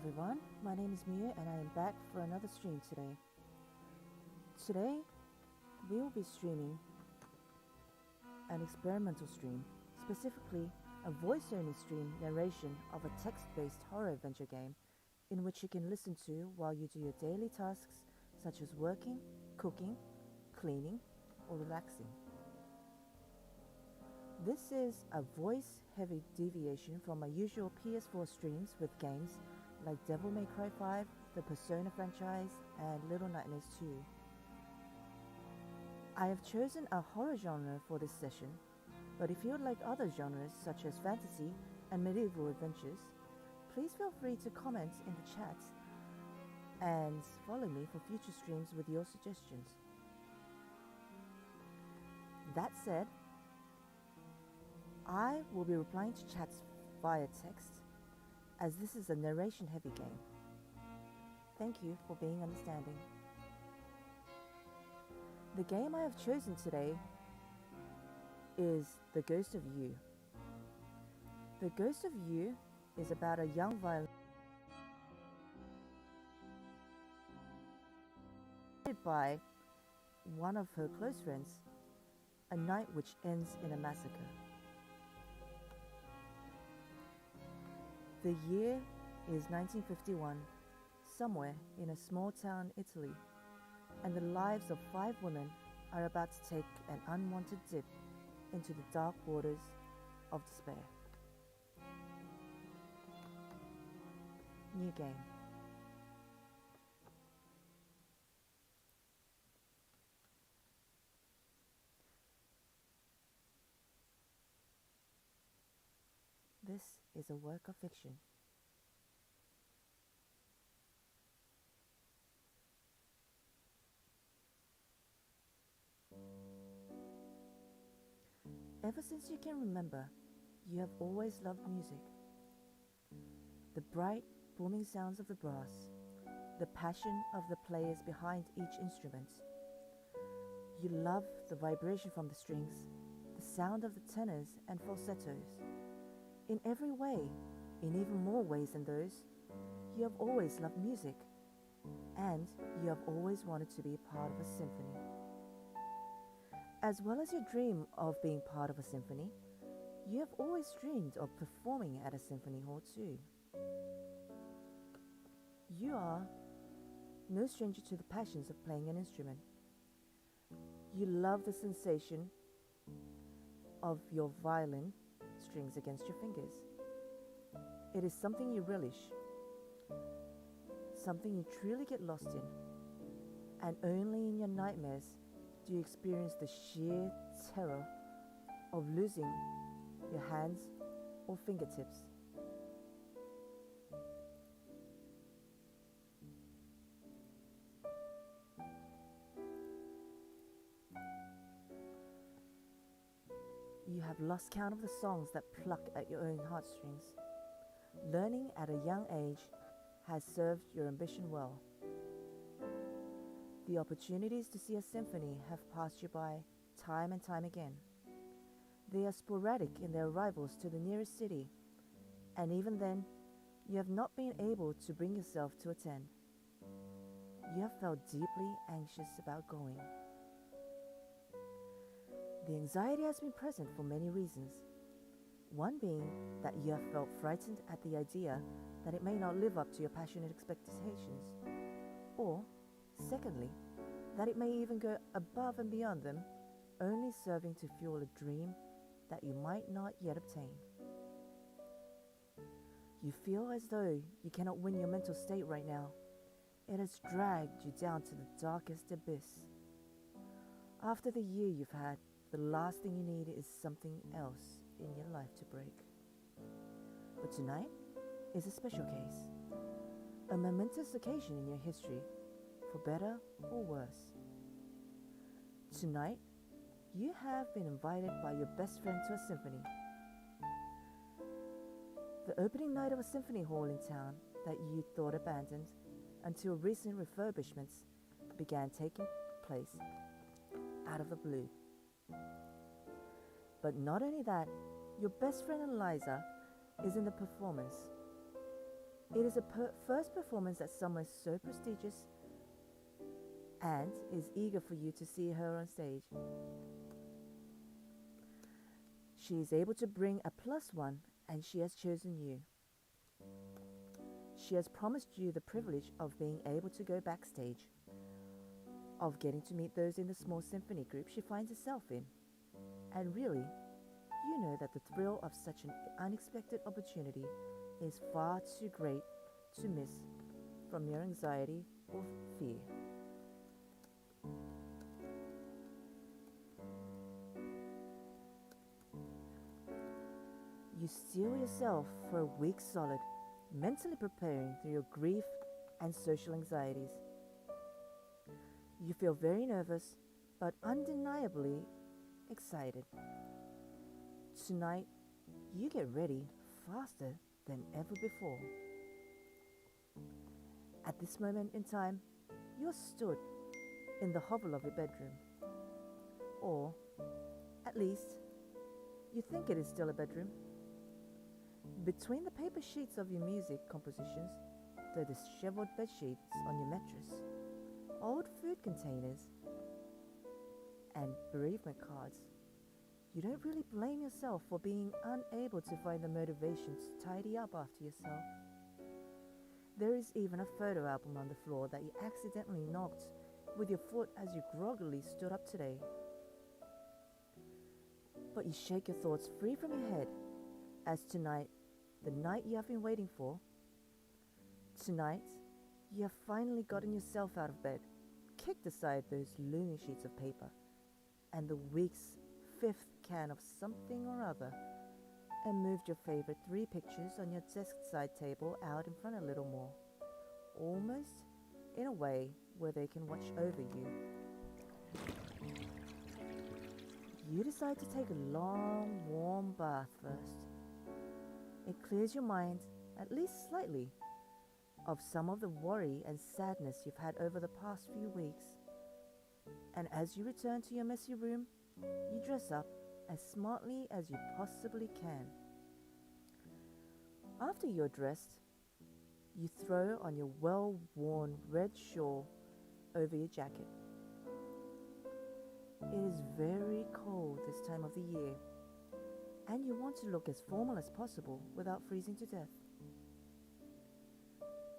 everyone, my name is Mia and I am back for another stream today. Today, we will be streaming an experimental stream, specifically a voice-only stream narration of a text-based horror adventure game in which you can listen to while you do your daily tasks such as working, cooking, cleaning, or relaxing. This is a voice-heavy deviation from my usual PS4 streams with games like Devil May Cry 5, the Persona franchise, and Little Nightmares 2. I have chosen a horror genre for this session, but if you would like other genres such as fantasy and medieval adventures, please feel free to comment in the chat and follow me for future streams with your suggestions. That said, I will be replying to chats via text, as this is a narration-heavy game. Thank you for being understanding. The game I have chosen today is The Ghost of You. The Ghost of You is about a young violin by one of her close friends, a night which ends in a massacre. The year is 1951, somewhere in a small town, Italy, and the lives of 5 women are about to take an unwanted dip into the dark waters of despair. New game. This is a work of fiction. Ever since you can remember, you have always loved music. The bright, booming sounds of the brass, the passion of the players behind each instrument. You love the vibration from the strings, the sound of the tenors and falsettos. In every way, in even more ways than those, you have always loved music, and you have always wanted to be a part of a symphony. As well as your dream of being part of a symphony, you have always dreamed of performing at a symphony hall too. You are no stranger to the passions of playing an instrument. You love the sensation of your violin strings against your fingers. It is something you relish, something you truly get lost in, and only in your nightmares do you experience the sheer terror of losing your hands or fingertips. You have lost count of the songs that pluck at your own heartstrings. Learning at a young age has served your ambition well. The opportunities to see a symphony have passed you by time and time again. They are sporadic in their arrivals to the nearest city, and even then, you have not been able to bring yourself to attend. You have felt deeply anxious about going. The anxiety has been present for many reasons. One being that you have felt frightened at the idea that it may not live up to your passionate expectations, or secondly, that it may even go above and beyond them, only serving to fuel a dream that you might not yet obtain. You feel as though you cannot win your mental state right now. It has dragged you down to the darkest abyss. After the year you've had, the last thing you need is something else in your life to break. But tonight is a special case, a momentous occasion in your history, for better or worse. Tonight, you have been invited by your best friend to a symphony. The opening night of a symphony hall in town that you thought abandoned until recent refurbishments began taking place out of the blue. But not only that, your best friend Eliza is in the performance. It is a first performance at somewhere so prestigious and is eager for you to see her on stage. She is able to bring a +1 and she has chosen you. She has promised you the privilege of being able to go backstage, of getting to meet those in the small symphony group she finds herself in. And really, you know that the thrill of such an unexpected opportunity is far too great to miss from your anxiety or fear. You steel yourself for a week solid, mentally preparing through your grief and social anxieties. You feel very nervous, but undeniably excited. Tonight, you get ready faster than ever before. At this moment in time, you're stood in the hovel of your bedroom. Or, at least, you think it is still a bedroom. Between the paper sheets of your music compositions, the disheveled bed sheets on your mattress, old food containers, and bereavement cards, you don't really blame yourself for being unable to find the motivation to tidy up after yourself. There is even a photo album on the floor that you accidentally knocked with your foot as you groggily stood up today. But you shake your thoughts free from your head, as tonight, the night you have been waiting for, tonight, you have finally gotten yourself out of bed, kicked aside those looming sheets of paper, and the week's 5th can of something or other, and moved your favorite 3 pictures on your desk side table out in front a little more, almost in a way where they can watch over you. You decide to take a long, warm bath first. It clears your mind, at least slightly, of some of the worry and sadness you've had over the past few weeks. And as you return to your messy room, you dress up as smartly as you possibly can. After you're dressed, you throw on your well-worn red shawl over your jacket. It is very cold this time of the year, and you want to look as formal as possible without freezing to death.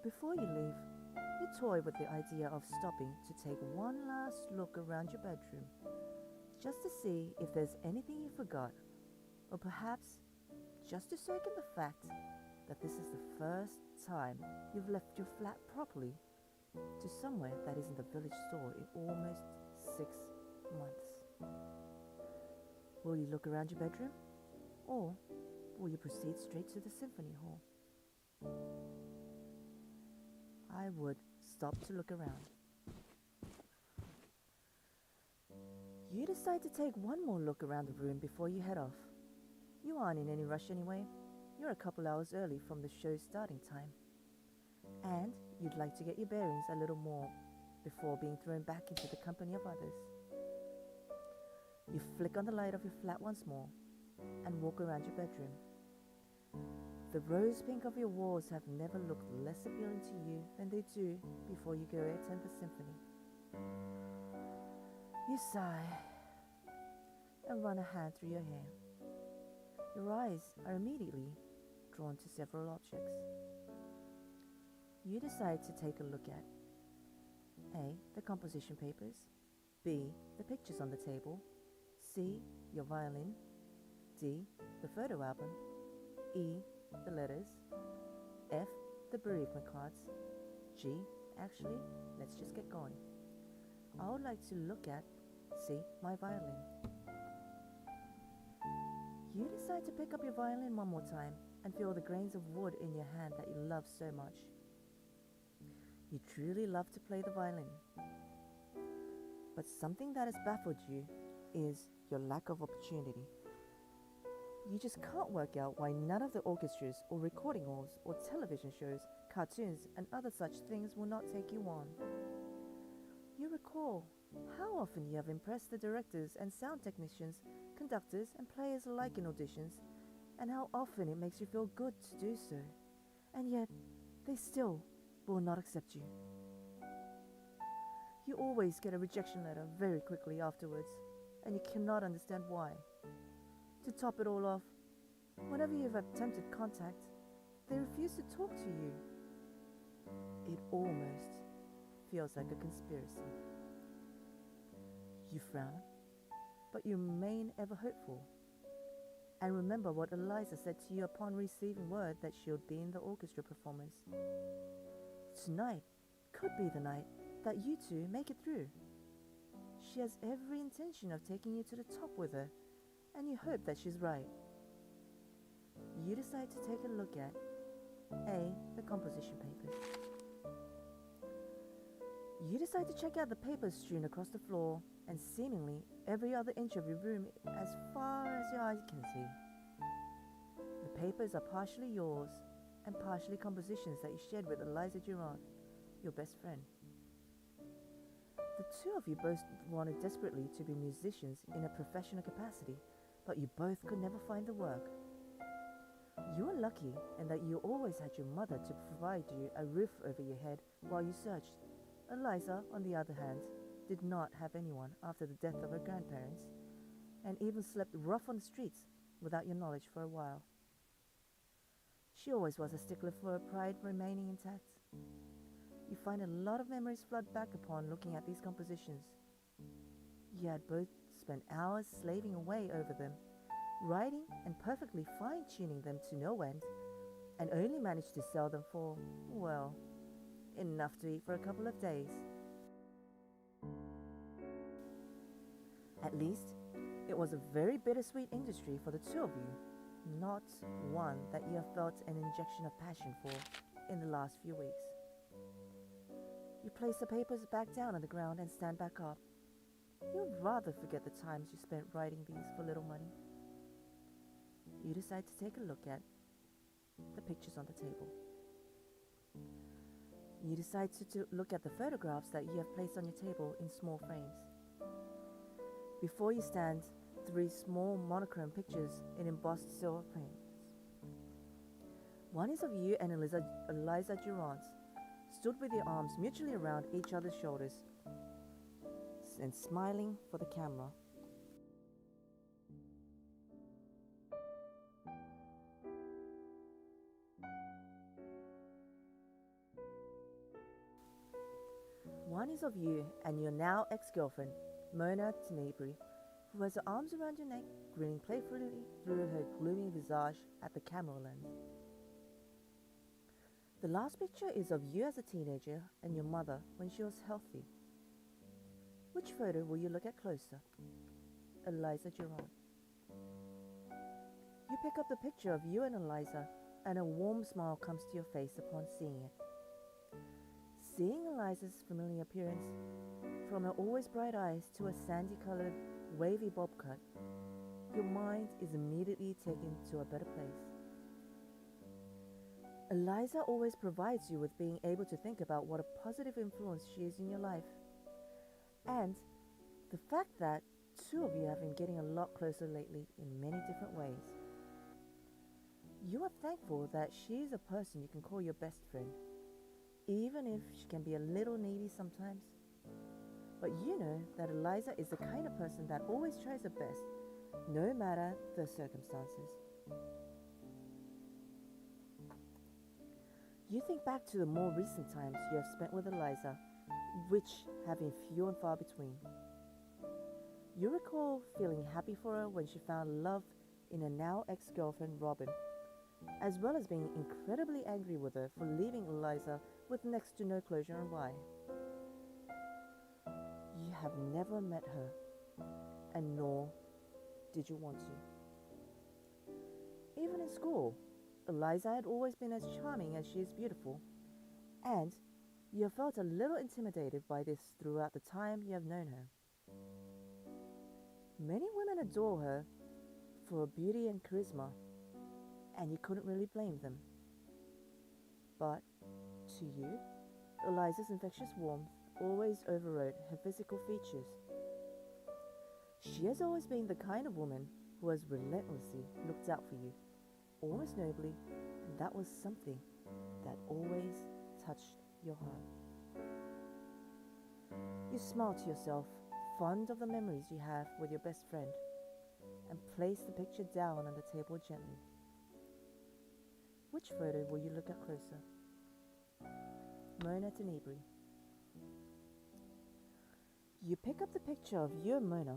Before you leave, you toy with the idea of stopping to take one last look around your bedroom, just to see if there's anything you forgot, or perhaps just to soak in the fact that this is the first time you've left your flat properly to somewhere that isn't the village store in almost 6 months. Will you look around your bedroom, or will you proceed straight to the symphony hall? I would stop to look around. You decide to take one more look around the room before you head off. You aren't in any rush anyway. You're a couple hours early from the show's starting time. And you'd like to get your bearings a little more before being thrown back into the company of others. You flick on the light of your flat once more and walk around your bedroom. The rose pink of your walls have never looked less appealing to you than they do before you go attend the symphony. You sigh and run a hand through your hair. Your eyes are immediately drawn to several objects. You decide to take a look at A. The composition papers, B. The pictures on the table, C. Your violin, D. The photo album, E. The letters, F. The bereavement cards, G. Actually, let's just get going. I would like to look at C. My violin. You decide to pick up your violin one more time and feel the grains of wood in your hand that you love so much. You truly love to play the violin. But something that has baffled you is your lack of opportunity. You just can't work out why none of the orchestras or recording halls or television shows, cartoons, and other such things will not take you on. You recall how often you have impressed the directors and sound technicians, conductors, and players alike in auditions, and how often it makes you feel good to do so. And yet, they still will not accept you. You always get a rejection letter very quickly afterwards, and you cannot understand why. To top it all off, whenever you've attempted contact, they refuse to talk to you. It almost feels like a conspiracy. You frown, but you remain ever hopeful. And remember what Eliza said to you upon receiving word that she would be in the orchestra performance. Tonight could be the night that you two make it through. She has every intention of taking you to the top with her, and you hope that she's right. You decide to take a look at the composition papers. You decide to check out the papers strewn across the floor and seemingly every other inch of your room as far as your eyes can see. The papers are partially yours and partially compositions that you shared with Eliza Durant, your best friend. The two of you both wanted desperately to be musicians in a professional capacity, but you both could never find the work. You were lucky in that you always had your mother to provide you a roof over your head while you searched. Eliza, on the other hand, did not have anyone after the death of her grandparents, and even slept rough on the streets without your knowledge for a while. She always was a stickler for her pride remaining intact. You find a lot of memories flood back upon looking at these compositions. You had both spent hours slaving away over them, writing and perfectly fine-tuning them to no end, and only managed to sell them for, well, enough to eat for a couple of days. At least, it was a very bittersweet industry for the two of you, not one that you have felt an injection of passion for in the last few weeks. You place the papers back down on the ground and stand back up. You'd rather forget the times you spent writing these for little money. You decide to take a look at the pictures on the table. You decide to look at the photographs that you have placed on your table in small frames. Before you stand 3 small monochrome pictures in embossed silver frames. One is of you and Eliza Durant, stood with your arms mutually around each other's shoulders and smiling for the camera. One is of you and your now ex-girlfriend, Mona Tenebri, who has her arms around your neck, grinning playfully through her gloomy visage at the camera lens. The last picture is of you as a teenager and your mother when she was healthy. Which photo will you look at closer? Eliza Durant. You pick up the picture of you and Eliza, and a warm smile comes to your face upon seeing it. Seeing Eliza's familiar appearance, from her always bright eyes to a sandy-colored, wavy bob cut, your mind is immediately taken to a better place. Eliza always provides you with being able to think about what a positive influence she is in your life. And the fact that two of you have been getting a lot closer lately in many different ways. You are thankful that she is a person you can call your best friend, even if she can be a little needy sometimes. But you know that Eliza is the kind of person that always tries her best, no matter the circumstances. You think back to the more recent times you have spent with Eliza, which have been few and far between. You recall feeling happy for her when she found love in her now ex-girlfriend Robin, as well as being incredibly angry with her for leaving Eliza with next to no closure on why. You have never met her, and nor did you want to. Even in school, Eliza had always been as charming as she is beautiful, and you have felt a little intimidated by this throughout the time you have known her. Many women adore her for her beauty and charisma, and you couldn't really blame them. But to you, Eliza's infectious warmth always overrode her physical features. She has always been the kind of woman who has relentlessly looked out for you, almost nobly, and that was something that always touched your heart. You smile to yourself, fond of the memories you have with your best friend, and place the picture down on the table gently. Which photo will you look at closer? Mona Tenebri. You pick up the picture of you and Mona,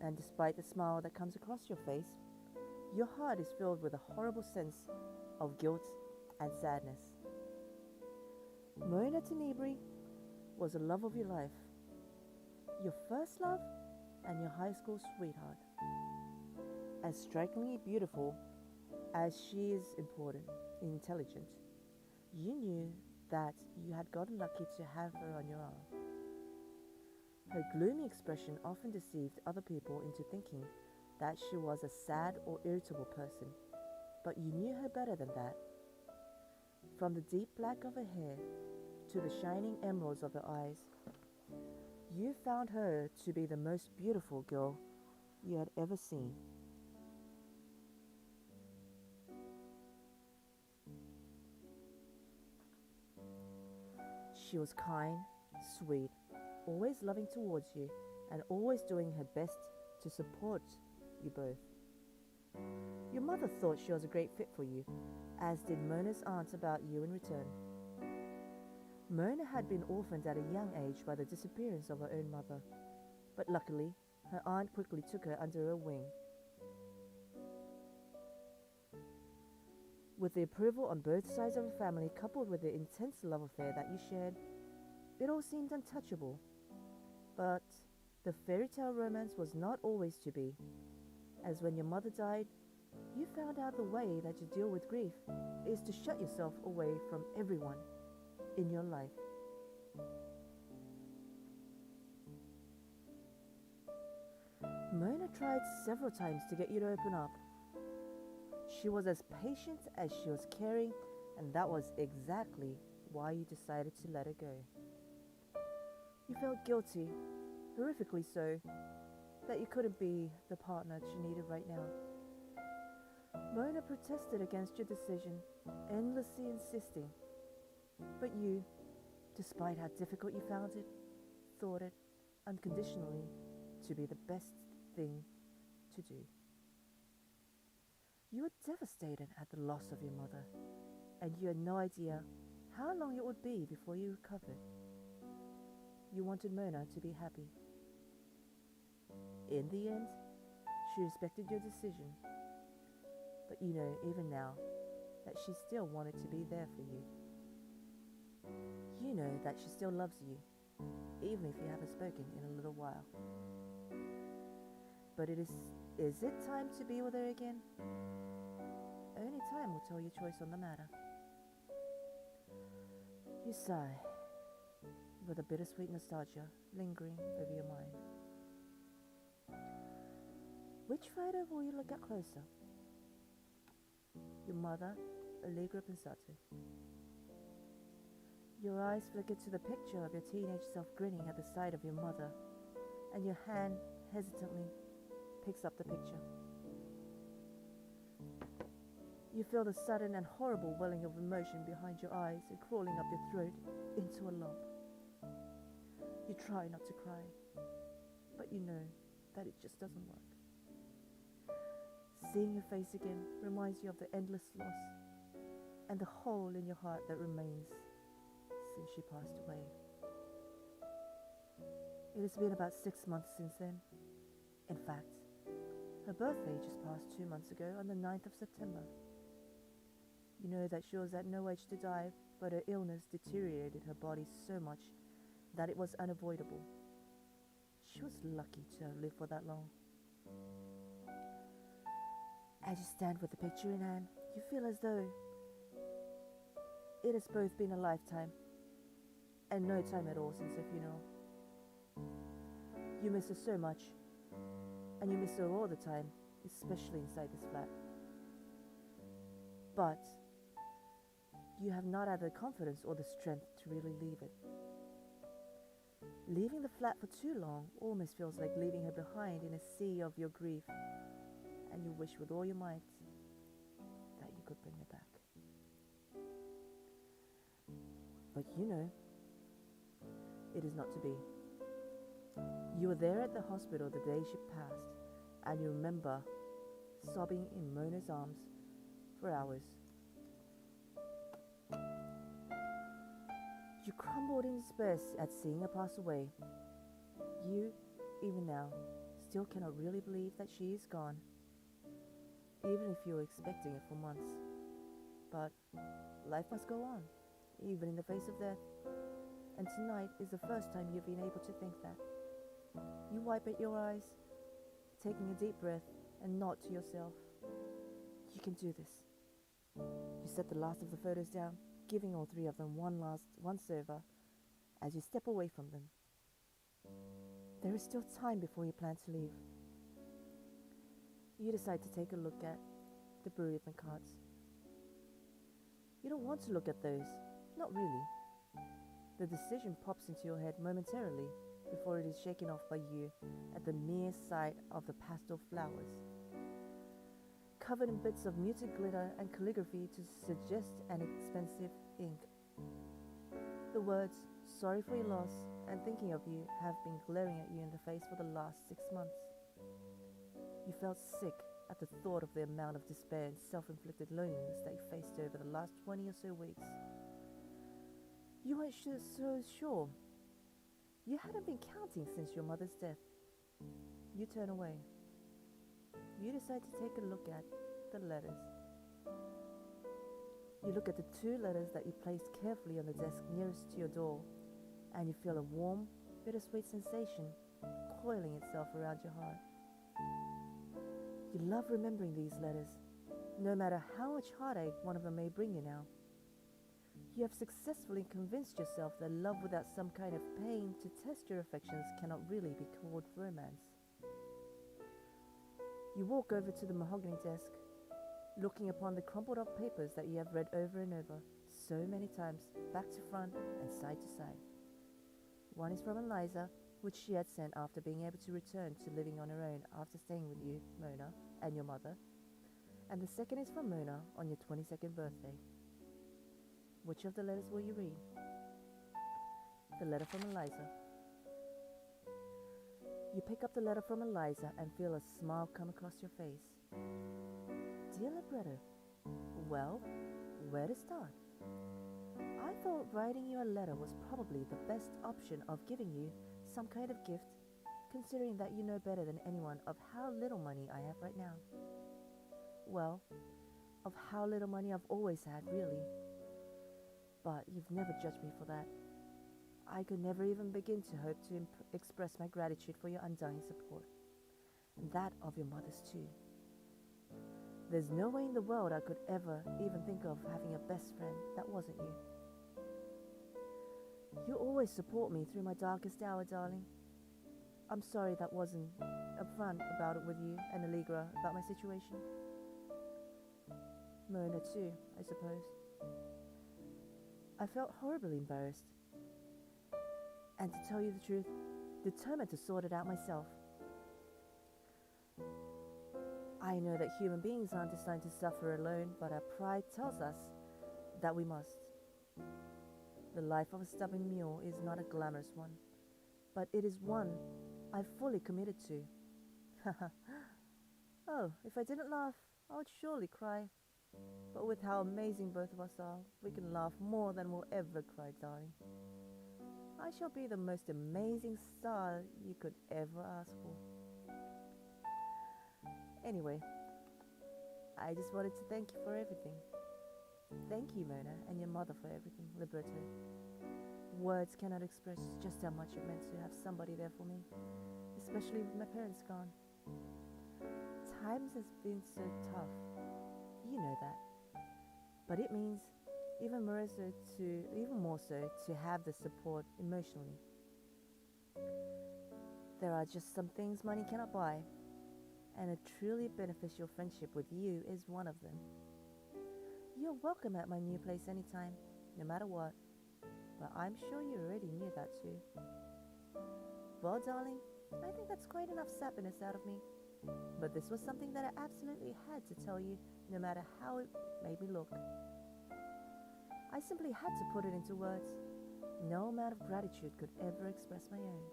and despite the smile that comes across your face, your heart is filled with a horrible sense of guilt and sadness. Mona Tenebri was the love of your life, your first love, and your high school sweetheart. As strikingly beautiful as she is intelligent, you knew that you had gotten lucky to have her on your arm. Her gloomy expression often deceived other people into thinking that she was a sad or irritable person, but you knew her better than that. From the deep black of her hair to the shining emeralds of her eyes, you found her to be the most beautiful girl you had ever seen. She was kind, sweet, always loving towards you, and always doing her best to support you both. Your mother thought she was a great fit for you, as did Mona's aunt about you in return. Mona had been orphaned at a young age by the disappearance of her own mother, but luckily, her aunt quickly took her under her wing. With the approval on both sides of her family, coupled with the intense love affair that you shared, it all seemed untouchable. But the fairy tale romance was not always to be, as when your mother died, you found out the way that you deal with grief is to shut yourself away from everyone in your life. Mona tried several times to get you to open up. She was as patient as she was caring, and that was exactly why you decided to let her go. You felt guilty, horrifically so, that you couldn't be the partner she needed right now. Mona protested against your decision, endlessly insisting, but you, despite how difficult you found it, thought it unconditionally to be the best thing to do. You were devastated at the loss of your mother, and you had no idea how long it would be before you recovered. You wanted Mona to be happy. In the end, she respected your decision, but you know even now that she still wanted to be there for you. You know that she still loves you, even if you haven't spoken in a little while. But is it time to be with her again? Only time will tell your choice on the matter. You sigh, with a bittersweet nostalgia lingering over your mind. Which photo will you look at closer? Your mother, Allegra Pensato. Your eyes flicker to the picture of your teenage self grinning at the sight of your mother, and your hand hesitantly picks up the picture. You feel the sudden and horrible welling of emotion behind your eyes and crawling up your throat into a lump. You try not to cry, but you know that it just doesn't work. Seeing your face again reminds you of the endless loss and the hole in your heart that remains since she passed away. It has been about 6 months since then. In fact, her birthday just passed 2 months ago on the 9th of September. You know that she was at no age to die, but her illness deteriorated her body so much that it was unavoidable. She was lucky to have lived for that long. As you stand with the picture in hand, you feel as though it has both been a lifetime and no time at all since her funeral. You miss her so much, and you miss her all the time, especially inside this flat. But you have not had the confidence or the strength to really leave it. Leaving the flat for too long almost feels like leaving her behind in a sea of your grief, and you wish with all your might could bring her back. But you know, it is not to be. You were there at the hospital the day she passed, and you remember sobbing in Mona's arms for hours. You crumbled in despair at seeing her pass away. You, even now, still cannot really believe that she is gone, even if you were expecting it for months. But life must go on, even in the face of death. And tonight is the first time you've been able to think that. You wipe at your eyes, taking a deep breath, and nod to yourself. You can do this. You set the last of the photos down, giving all three of them one once over as you step away from them. There is still time before you plan to leave. You decide to take a look at the bereavement cards. You don't want to look at those, not really. The decision pops into your head momentarily before it is shaken off by you at the mere sight of the pastel flowers, covered in bits of muted glitter and calligraphy to suggest an expensive ink. The words, "Sorry for your loss" and "Thinking of you" have been glaring at you in the face for the last 6 months. You felt sick at the thought of the amount of despair and self-inflicted loneliness that you faced over the last 20 or so weeks. You weren't so sure. You hadn't been counting since your mother's death. You turn away. You decide to take a look at the letters. You look at the 2 letters that you placed carefully on the desk nearest to your door, and you feel a warm, bittersweet sensation coiling itself around your heart. You love remembering these letters, no matter how much heartache one of them may bring you now. You have successfully convinced yourself that love without some kind of pain to test your affections cannot really be called romance. You walk over to the mahogany desk, looking upon the crumpled up papers that you have read over and over so many times, back to front and side to side. One is from Eliza, which she had sent after being able to return to living on her own after staying with you, Mona, and your mother. And the second is from Mona on your 22nd birthday. Which of the letters will you read? The letter from Eliza. You pick up the letter from Eliza and feel a smile come across your face. Dear Libretto, well, where to start? I thought writing you a letter was probably the best option of giving you some kind of gift, considering that you know better than anyone of how little money I have right now. Well, of how little money I've always had, really. But you've never judged me for that. I could never even begin to hope to express my gratitude for your undying support, and that of your mother's too. There's no way in the world I could ever even think of having a best friend that wasn't you. You always support me through my darkest hour, darling. I'm sorry that wasn't upfront about it with you and Allegra about my situation. Mona too, I suppose. I felt horribly embarrassed. And to tell you the truth, determined to sort it out myself. I know that human beings aren't designed to suffer alone, but our pride tells us that we must. The life of a stubborn mule is not a glamorous one, but it is one I've fully committed to. Oh, if I didn't laugh, I would surely cry. But with how amazing both of us are, we can laugh more than we'll ever cry, darling. I shall be the most amazing star you could ever ask for. Anyway, I just wanted to thank you for everything. Thank you, Mona, and your mother for everything, Liberto. Words cannot express just how much it meant to have somebody there for me, especially with my parents gone. Times has been so tough, you know that. But it means even more so to have the support emotionally. There are just some things money cannot buy, and a truly beneficial friendship with you is one of them. You're welcome at my new place anytime, no matter what, but I'm sure you already knew that too. Well, darling, I think that's quite enough sappiness out of me. But this was something that I absolutely had to tell you, no matter how it made me look. I simply had to put it into words. No amount of gratitude could ever express my own.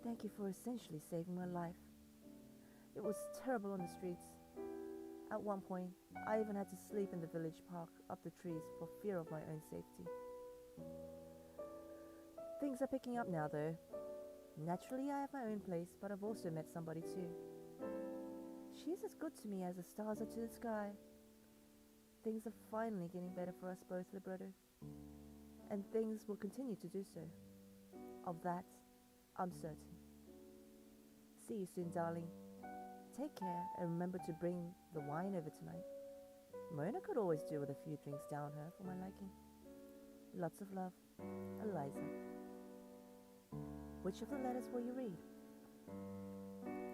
Thank you for essentially saving my life. It was terrible on the streets. At one point, I even had to sleep in the village park up the trees for fear of my own safety. Things are picking up now, though. Naturally, I have my own place, but I've also met somebody too. She's as good to me as the stars are to the sky. Things are finally getting better for us both, Libretto. And things will continue to do so. Of that, I'm certain. See you soon, darling. Take care and remember to bring the wine over tonight. Mona could always do with a few drinks down her for my liking. Lots of love, Eliza. Which of the letters will you read?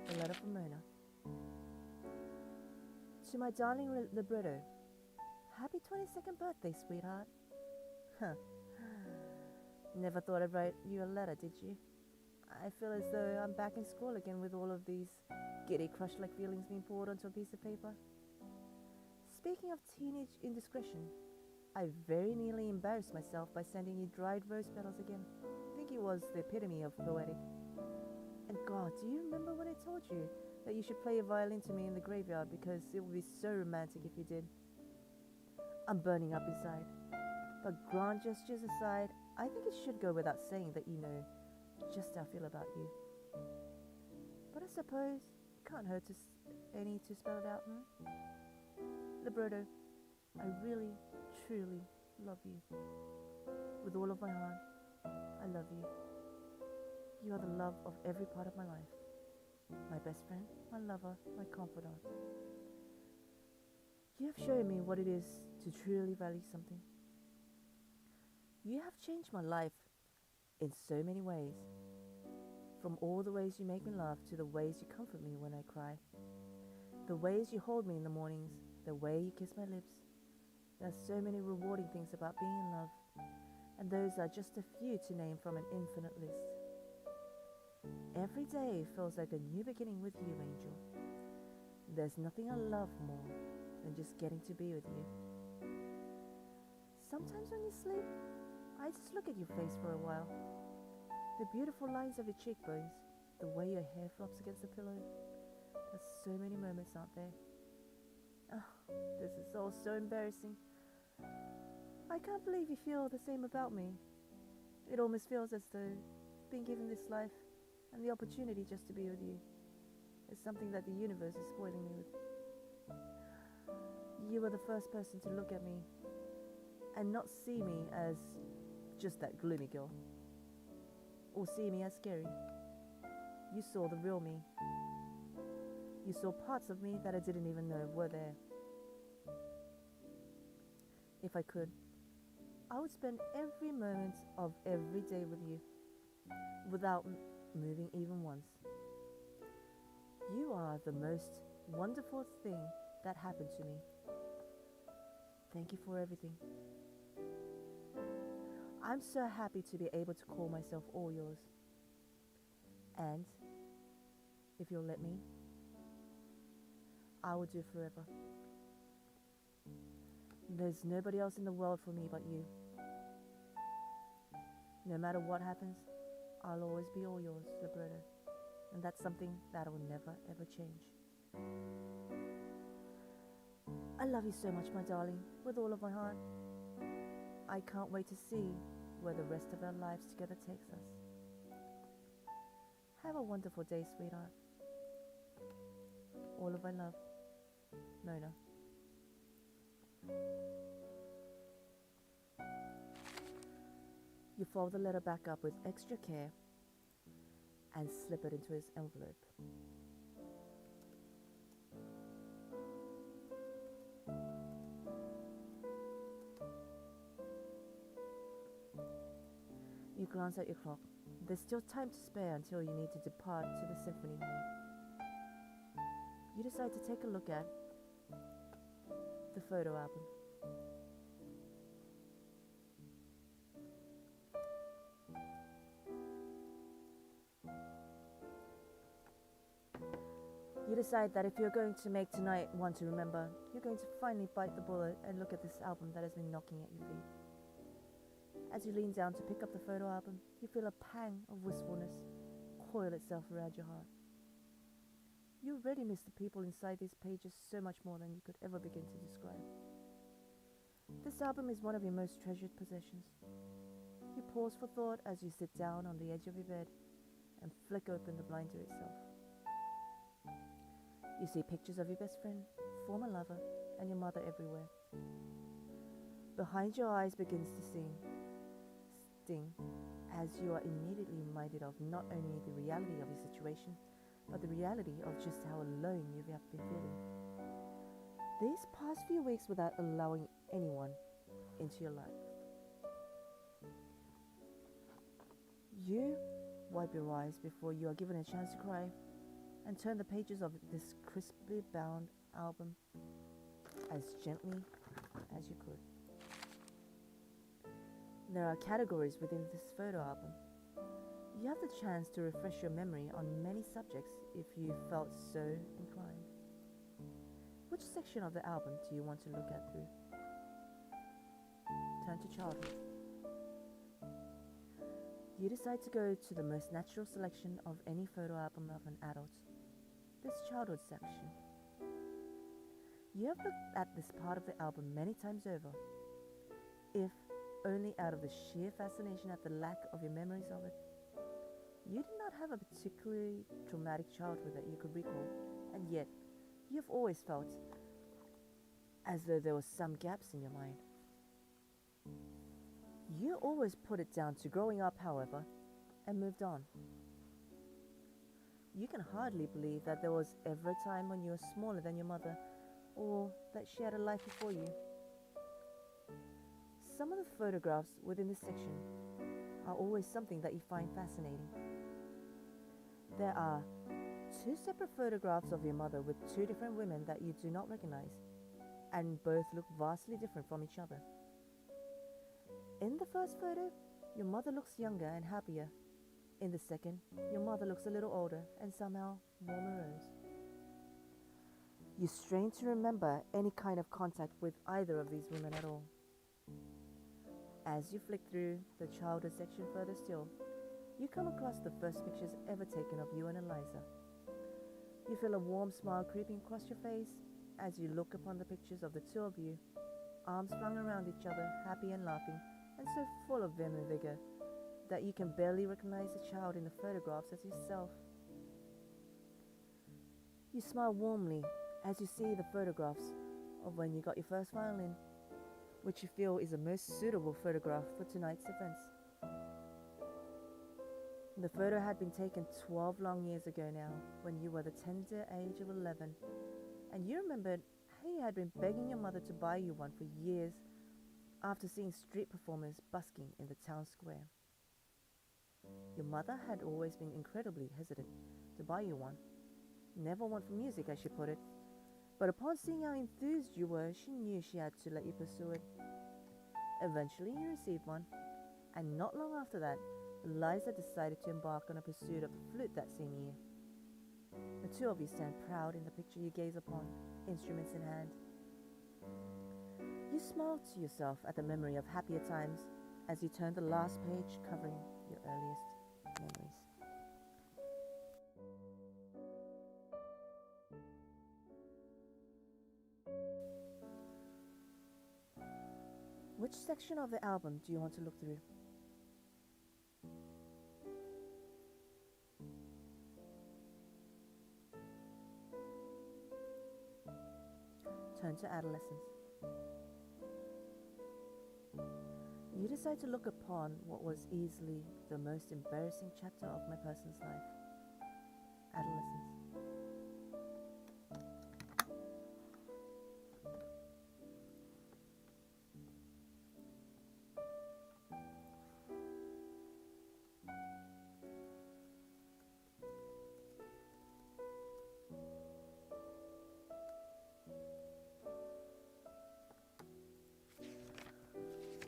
The letter from Mona. To my darling Libretto, happy 22nd birthday, sweetheart. Huh. Never thought I'd write you a letter, did you? I feel as though I'm back in school again with all of these giddy crush-like feelings being poured onto a piece of paper. Speaking of teenage indiscretion, I very nearly embarrassed myself by sending you dried rose petals again. I think it was the epitome of poetic. And God, do you remember when I told you that you should play a violin to me in the graveyard because it would be so romantic if you did? I'm burning up inside. But grand gestures aside, I think it should go without saying that you know just how I feel about you. But I suppose it can't hurt any to spell it out, Libretto, I really, truly love you. With all of my heart, I love you. You are the love of every part of my life. My best friend, my lover, my confidant. You have shown me what it is to truly value something. You have changed my life in so many ways. From all the ways you make me laugh to the ways you comfort me when I cry. The ways you hold me in the mornings, the way you kiss my lips. There are so many rewarding things about being in love, and those are just a few to name from an infinite list. Every day feels like a new beginning with you, Angel. There's nothing I love more than just getting to be with you. Sometimes when you sleep, I just look at your face for a while. The beautiful lines of your cheekbones, the way your hair flops against the pillow. There's so many moments, aren't there? Oh, this is all so embarrassing. I can't believe you feel the same about me. It almost feels as though being given this life and the opportunity just to be with you is something that the universe is spoiling me with. You were the first person to look at me and not see me as just that gloomy girl, or see me as scary. You saw the real me. You saw parts of me that I didn't even know were there. If I could, I would spend every moment of every day with you, without moving even once. You are the most wonderful thing that happened to me. Thank you for everything. I'm so happy to be able to call myself all yours. And, if you'll let me, I will do forever. There's nobody else in the world for me but you. No matter what happens, I'll always be all yours, Libretto. And that's something that will never ever change. I love you so much, my darling, with all of my heart. I can't wait to see where the rest of our lives together takes us. Have a wonderful day, sweetheart. All of my love, Mona. You fold the letter back up with extra care and slip it into his envelope. You glance at your clock. There's still time to spare until you need to depart to the symphony hall. You decide to take a look at the photo album. You decide that if you're going to make tonight one to remember, you're going to finally bite the bullet and look at this album that has been knocking at your feet. As you lean down to pick up the photo album, you feel a pang of wistfulness coil itself around your heart. You already miss the people inside these pages so much more than you could ever begin to describe. This album is one of your most treasured possessions. You pause for thought as you sit down on the edge of your bed and flick open the binder itself. You see pictures of your best friend, former lover, and your mother everywhere. Behind your eyes begins to sting, as you are immediately reminded of not only the reality of your situation, but the reality of just how alone you have been feeling. These past few weeks without allowing anyone into your life. You wipe your eyes before you are given a chance to cry and turn the pages of this crisply bound album as gently as you could. There are categories within this photo album. You have the chance to refresh your memory on many subjects if you felt so inclined. Which section of the album do you want to look at through? Turn to childhood. You decide to go to the most natural selection of any photo album of an adult, this childhood section. You have looked at this part of the album many times over, if only out of the sheer fascination at the lack of your memories of it. You did not have a particularly traumatic childhood that you could recall, and yet you have always felt as though there were some gaps in your mind. You always put it down to growing up, however, and moved on. You can hardly believe that there was ever a time when you were smaller than your mother, or that she had a life before you. Some of the photographs within this section are always something that you find fascinating. There are 2 separate photographs of your mother with 2 different women that you do not recognize, and both look vastly different from each other. In the first photo, your mother looks younger and happier. In the second, your mother looks a little older and somehow more morose. You strain to remember any kind of contact with either of these women at all. As you flick through the childhood section further still, you come across the first pictures ever taken of you and Eliza. You feel a warm smile creeping across your face as you look upon the pictures of the 2 of you, arms flung around each other, happy and laughing, and so full of vim and vigor that you can barely recognize the child in the photographs as yourself. You smile warmly as you see the photographs of when you got your first violin, which you feel is the most suitable photograph for tonight's events. The photo had been taken 12 long years ago now, when you were the tender age of 11, and you remembered how you had been begging your mother to buy you one for years after seeing street performers busking in the town square. Your mother had always been incredibly hesitant to buy you one, never one for music as she put it, but upon seeing how enthused you were, she knew she had to let you pursue it. Eventually you received one, and not long after that, Eliza decided to embark on a pursuit of the flute that same year. The 2 of you stand proud in the picture you gaze upon, instruments in hand. You smile to yourself at the memory of happier times as you turn the last page covering your earliest memories. Which section of the album do you want to look through? Turn to adolescence. You decide to look upon what was easily the most embarrassing chapter of my person's life, adolescence.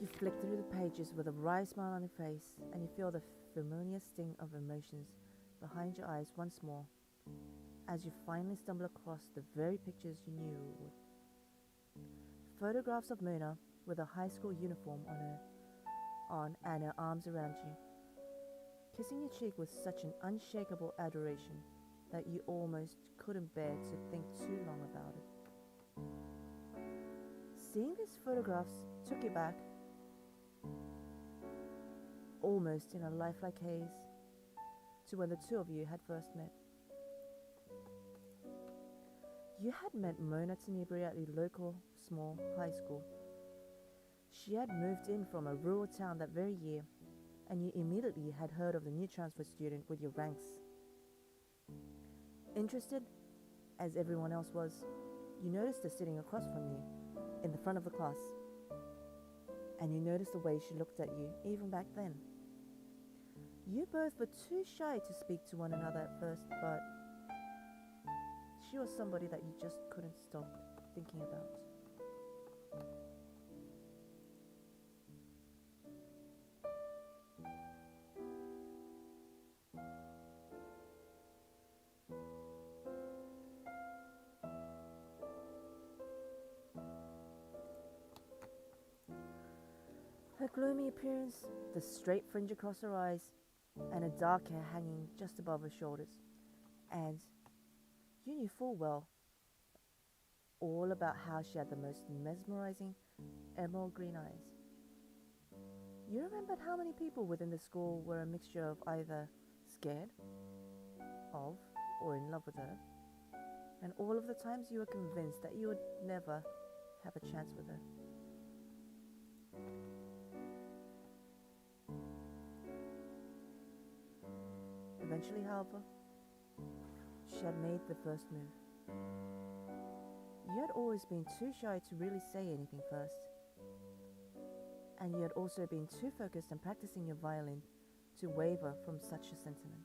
You flick through the pages with a wry smile on your face, and you feel the familiar sting of emotions behind your eyes once more, as you finally stumble across the very pictures you knew you would. Photographs of Mona with a high school uniform on and her arms around you, kissing your cheek with such an unshakable adoration that you almost couldn't bear to think too long about it. Seeing these photographs took you back, almost in a lifelike haze, to when the two of you had first met. You had met Mona Tenebri at the local small high school. She had moved in from a rural town that very year, and you immediately had heard of the new transfer student with your ranks. Interested, as everyone else was, you noticed her sitting across from you, in the front of the class. And you noticed the way she looked at you, even back then. You both were too shy to speak to one another at first, but she was somebody that you just couldn't stop thinking about. Her gloomy appearance, the straight fringe across her eyes, and her dark hair hanging just above her shoulders, and you knew full well all about how she had the most mesmerizing emerald green eyes. You remembered how many people within the school were a mixture of either scared of or in love with her, and all of the times you were convinced that you would never have a chance with her. Eventually, however, she had made the first move. You had always been too shy to really say anything first, and you had also been too focused on practicing your violin to waver from such a sentiment.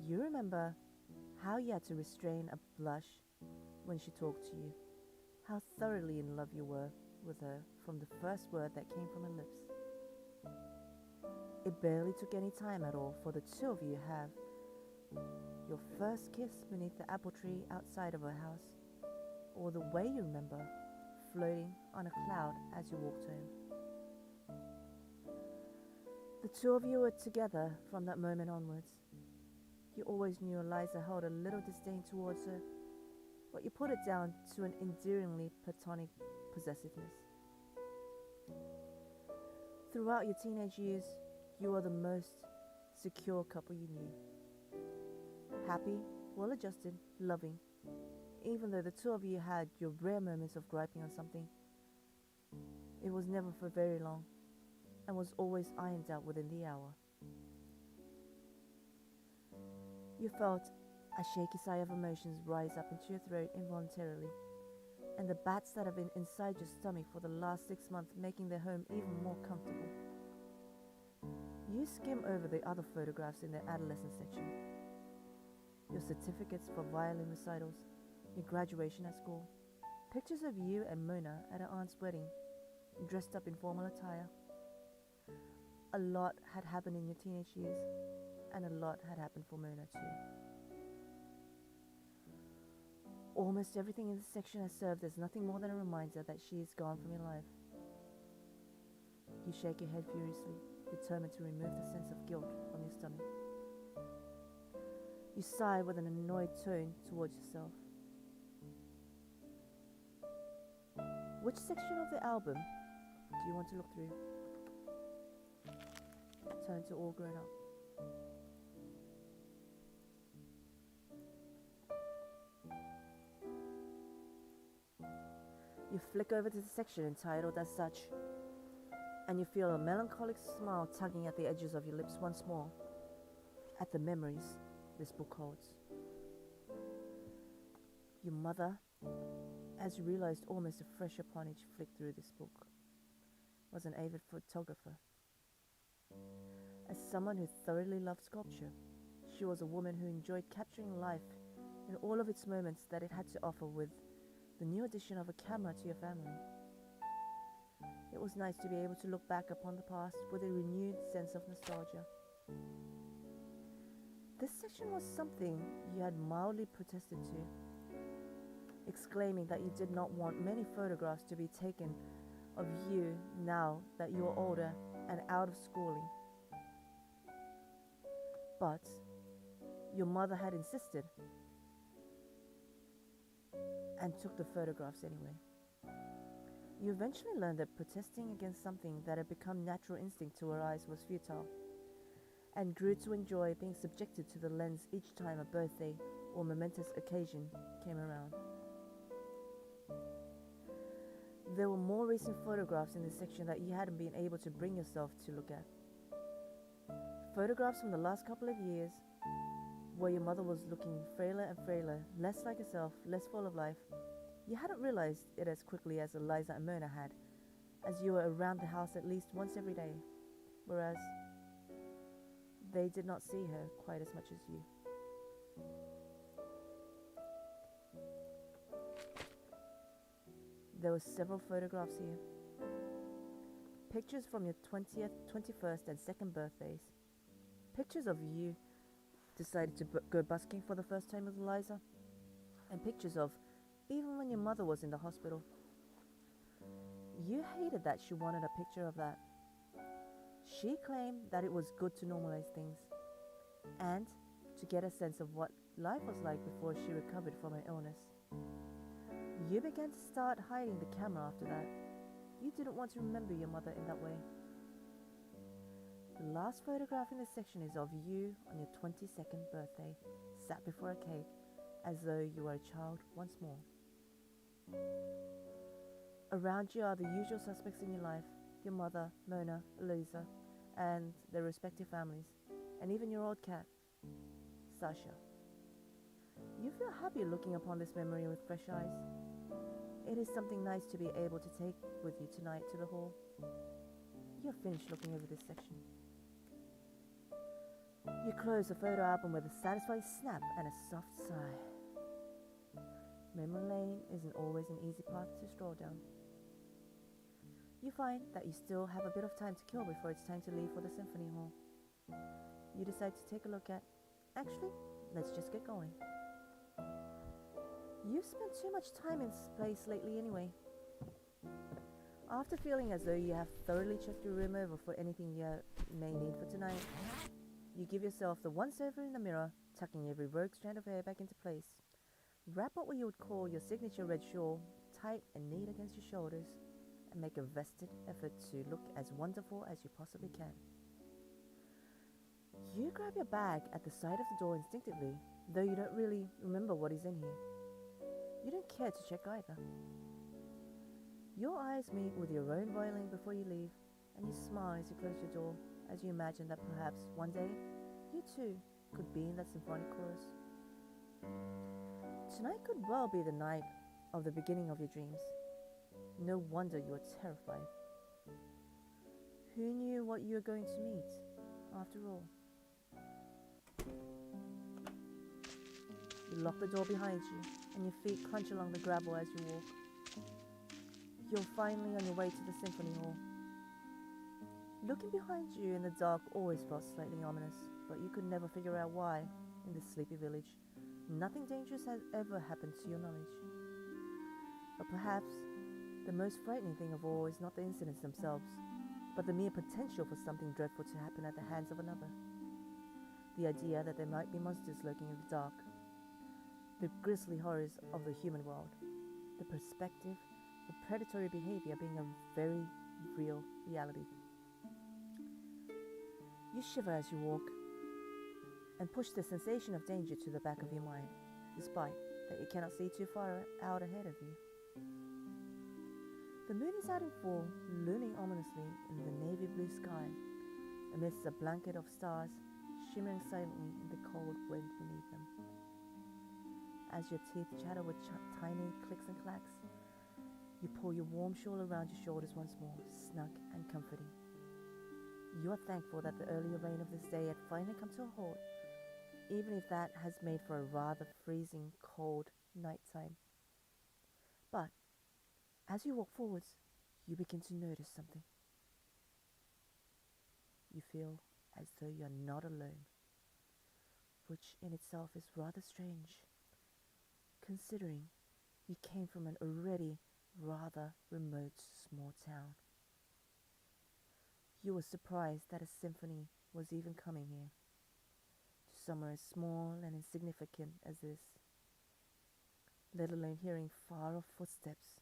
You remember how you had to restrain a blush when she talked to you, how thoroughly in love you were with her from the first word that came from her lips. It barely took any time at all for the two of you to have your first kiss beneath the apple tree outside of her house, or the way you remember floating on a cloud as you walked home. The two of you were together from that moment onwards. You always knew Eliza held a little disdain towards her, but you put it down to an endearingly platonic possessiveness. Throughout your teenage years, you were the most secure couple you knew. Happy, well-adjusted, loving, even though the two of you had your rare moments of griping on something. It was never for very long, and was always ironed out within the hour. You felt a shaky sigh of emotions rise up into your throat involuntarily, and the bats that have been inside your stomach for the last 6 months making their home even more comfortable. You skim over the other photographs in the adolescent section. Your certificates for violin recitals, your graduation at school, pictures of you and Mona at her aunt's wedding, dressed up in formal attire. A lot had happened in your teenage years, and a lot had happened for Mona too. Almost everything in this section has served as nothing more than a reminder that she is gone from your life. You shake your head furiously, determined to remove the sense of guilt from your stomach. You sigh with an annoyed tone towards yourself. Which section of the album do you want to look through? Turn to All Grown Up. You flick over to the section entitled as such, and you feel a melancholic smile tugging at the edges of your lips once more, at the memories this book holds. Your mother, as you realized almost a fresh upon each flick through this book, was an avid photographer. As someone who thoroughly loved sculpture, she was a woman who enjoyed capturing life in all of its moments that it had to offer with the new addition of a camera to your family. It was nice to be able to look back upon the past with a renewed sense of nostalgia. This section was something you had mildly protested to, exclaiming that you did not want many photographs to be taken of you now that you are older and out of schooling. But your mother had insisted and took the photographs anyway. You eventually learned that protesting against something that had become natural instinct to her eyes was futile, and grew to enjoy being subjected to the lens each time a birthday or momentous occasion came around. There were more recent photographs in this section that you hadn't been able to bring yourself to look at. Photographs from the last couple of years, where your mother was looking frailer and frailer, less like herself, less full of life. You hadn't realized it as quickly as Eliza and Myrna had, as you were around the house at least once every day, whereas they did not see her quite as much as you. There were several photographs here. Pictures from your 20th, 21st, and 2nd birthdays. Pictures of you decided to go busking for the first time with Eliza. And pictures of even when your mother was in the hospital. You hated that she wanted a picture of that. She claimed that it was good to normalize things and to get a sense of what life was like before she recovered from her illness. You began to start hiding the camera after that. You didn't want to remember your mother in that way. The last photograph in this section is of you on your 22nd birthday, sat before a cake, as though you were a child once more. Around you are the usual suspects in your life, your mother, Mona, Eliza, and their respective families, and even your old cat, Sasha. You feel happy looking upon this memory with fresh eyes. It is something nice to be able to take with you tonight to the hall. You're finished looking over this section. You close the photo album with a satisfied snap and a soft sigh. Memory lane isn't always an easy path to stroll down. You find that you still have a bit of time to kill before it's time to leave for the symphony hall. You decide to take a look at, actually, let's just get going. You've spent too much time in this place lately anyway. After feeling as though you have thoroughly checked your room over for anything you may need for tonight, you give yourself the once over in the mirror, tucking every rogue strand of hair back into place. Wrap up what you would call your signature red shawl tight and neat against your shoulders, and make a vested effort to look as wonderful as you possibly can. You grab your bag at the side of the door instinctively, though you don't really remember what is in here. You don't care to check either. Your eyes meet with your own violin before you leave, and you smile as you close your door, as you imagine that perhaps one day you too could be in that symphonic chorus. Tonight could well be the night of the beginning of your dreams. No wonder you are terrified. Who knew what you were going to meet, after all? You lock the door behind you, and your feet crunch along the gravel as you walk. You're finally on your way to the symphony hall. Looking behind you in the dark always felt slightly ominous, but you could never figure out why, in this sleepy village, nothing dangerous has ever happened to your knowledge. But perhaps the most frightening thing of all is not the incidents themselves, but the mere potential for something dreadful to happen at the hands of another. The idea that there might be monsters lurking in the dark, the grisly horrors of the human world, the perspective of predatory behavior being a very real reality. You shiver as you walk and push the sensation of danger to the back of your mind, despite that you cannot see too far out ahead of you. The moon is out in full, looming ominously in the navy blue sky, amidst a blanket of stars shimmering silently in the cold wind beneath them. As your teeth chatter with tiny clicks and clacks, you pull your warm shawl around your shoulders once more, snug and comforting. You are thankful that the earlier rain of this day had finally come to a halt, even if that has made for a rather freezing cold nighttime. But as you walk forwards, you begin to notice something. You feel as though you are not alone. which in itself is rather strange, considering you came from an already rather remote small town. You were surprised that a symphony was even coming here, to somewhere as small and insignificant as this, let alone hearing far off footsteps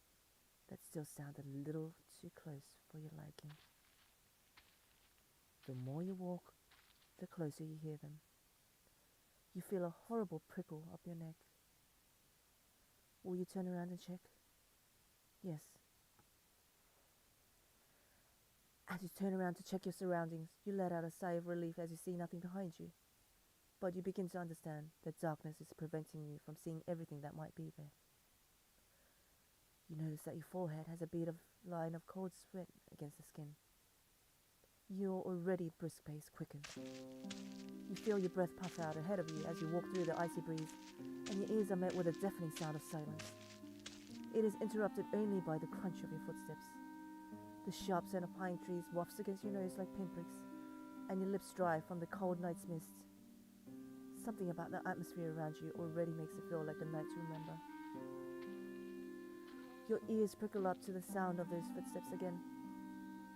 that still sound a little too close for your liking. The more you walk, the closer you hear them. You feel a horrible prickle up your neck. Will you turn around and check? Yes. As you turn around to check your surroundings, you let out a sigh of relief as you see nothing behind you. But you begin to understand that darkness is preventing you from seeing everything that might be there. You notice that your forehead has a bead of line of cold sweat against the skin. Your already brisk pace quickens. You feel your breath puff out ahead of you as you walk through the icy breeze, and your ears are met with a deafening sound of silence. It is interrupted only by the crunch of your footsteps. The sharp scent of pine trees wafts against your nose like pinpricks, and your lips dry from the cold night's mist. Something about the atmosphere around you already makes it feel like a night to remember. Your ears prickle up to the sound of those footsteps again.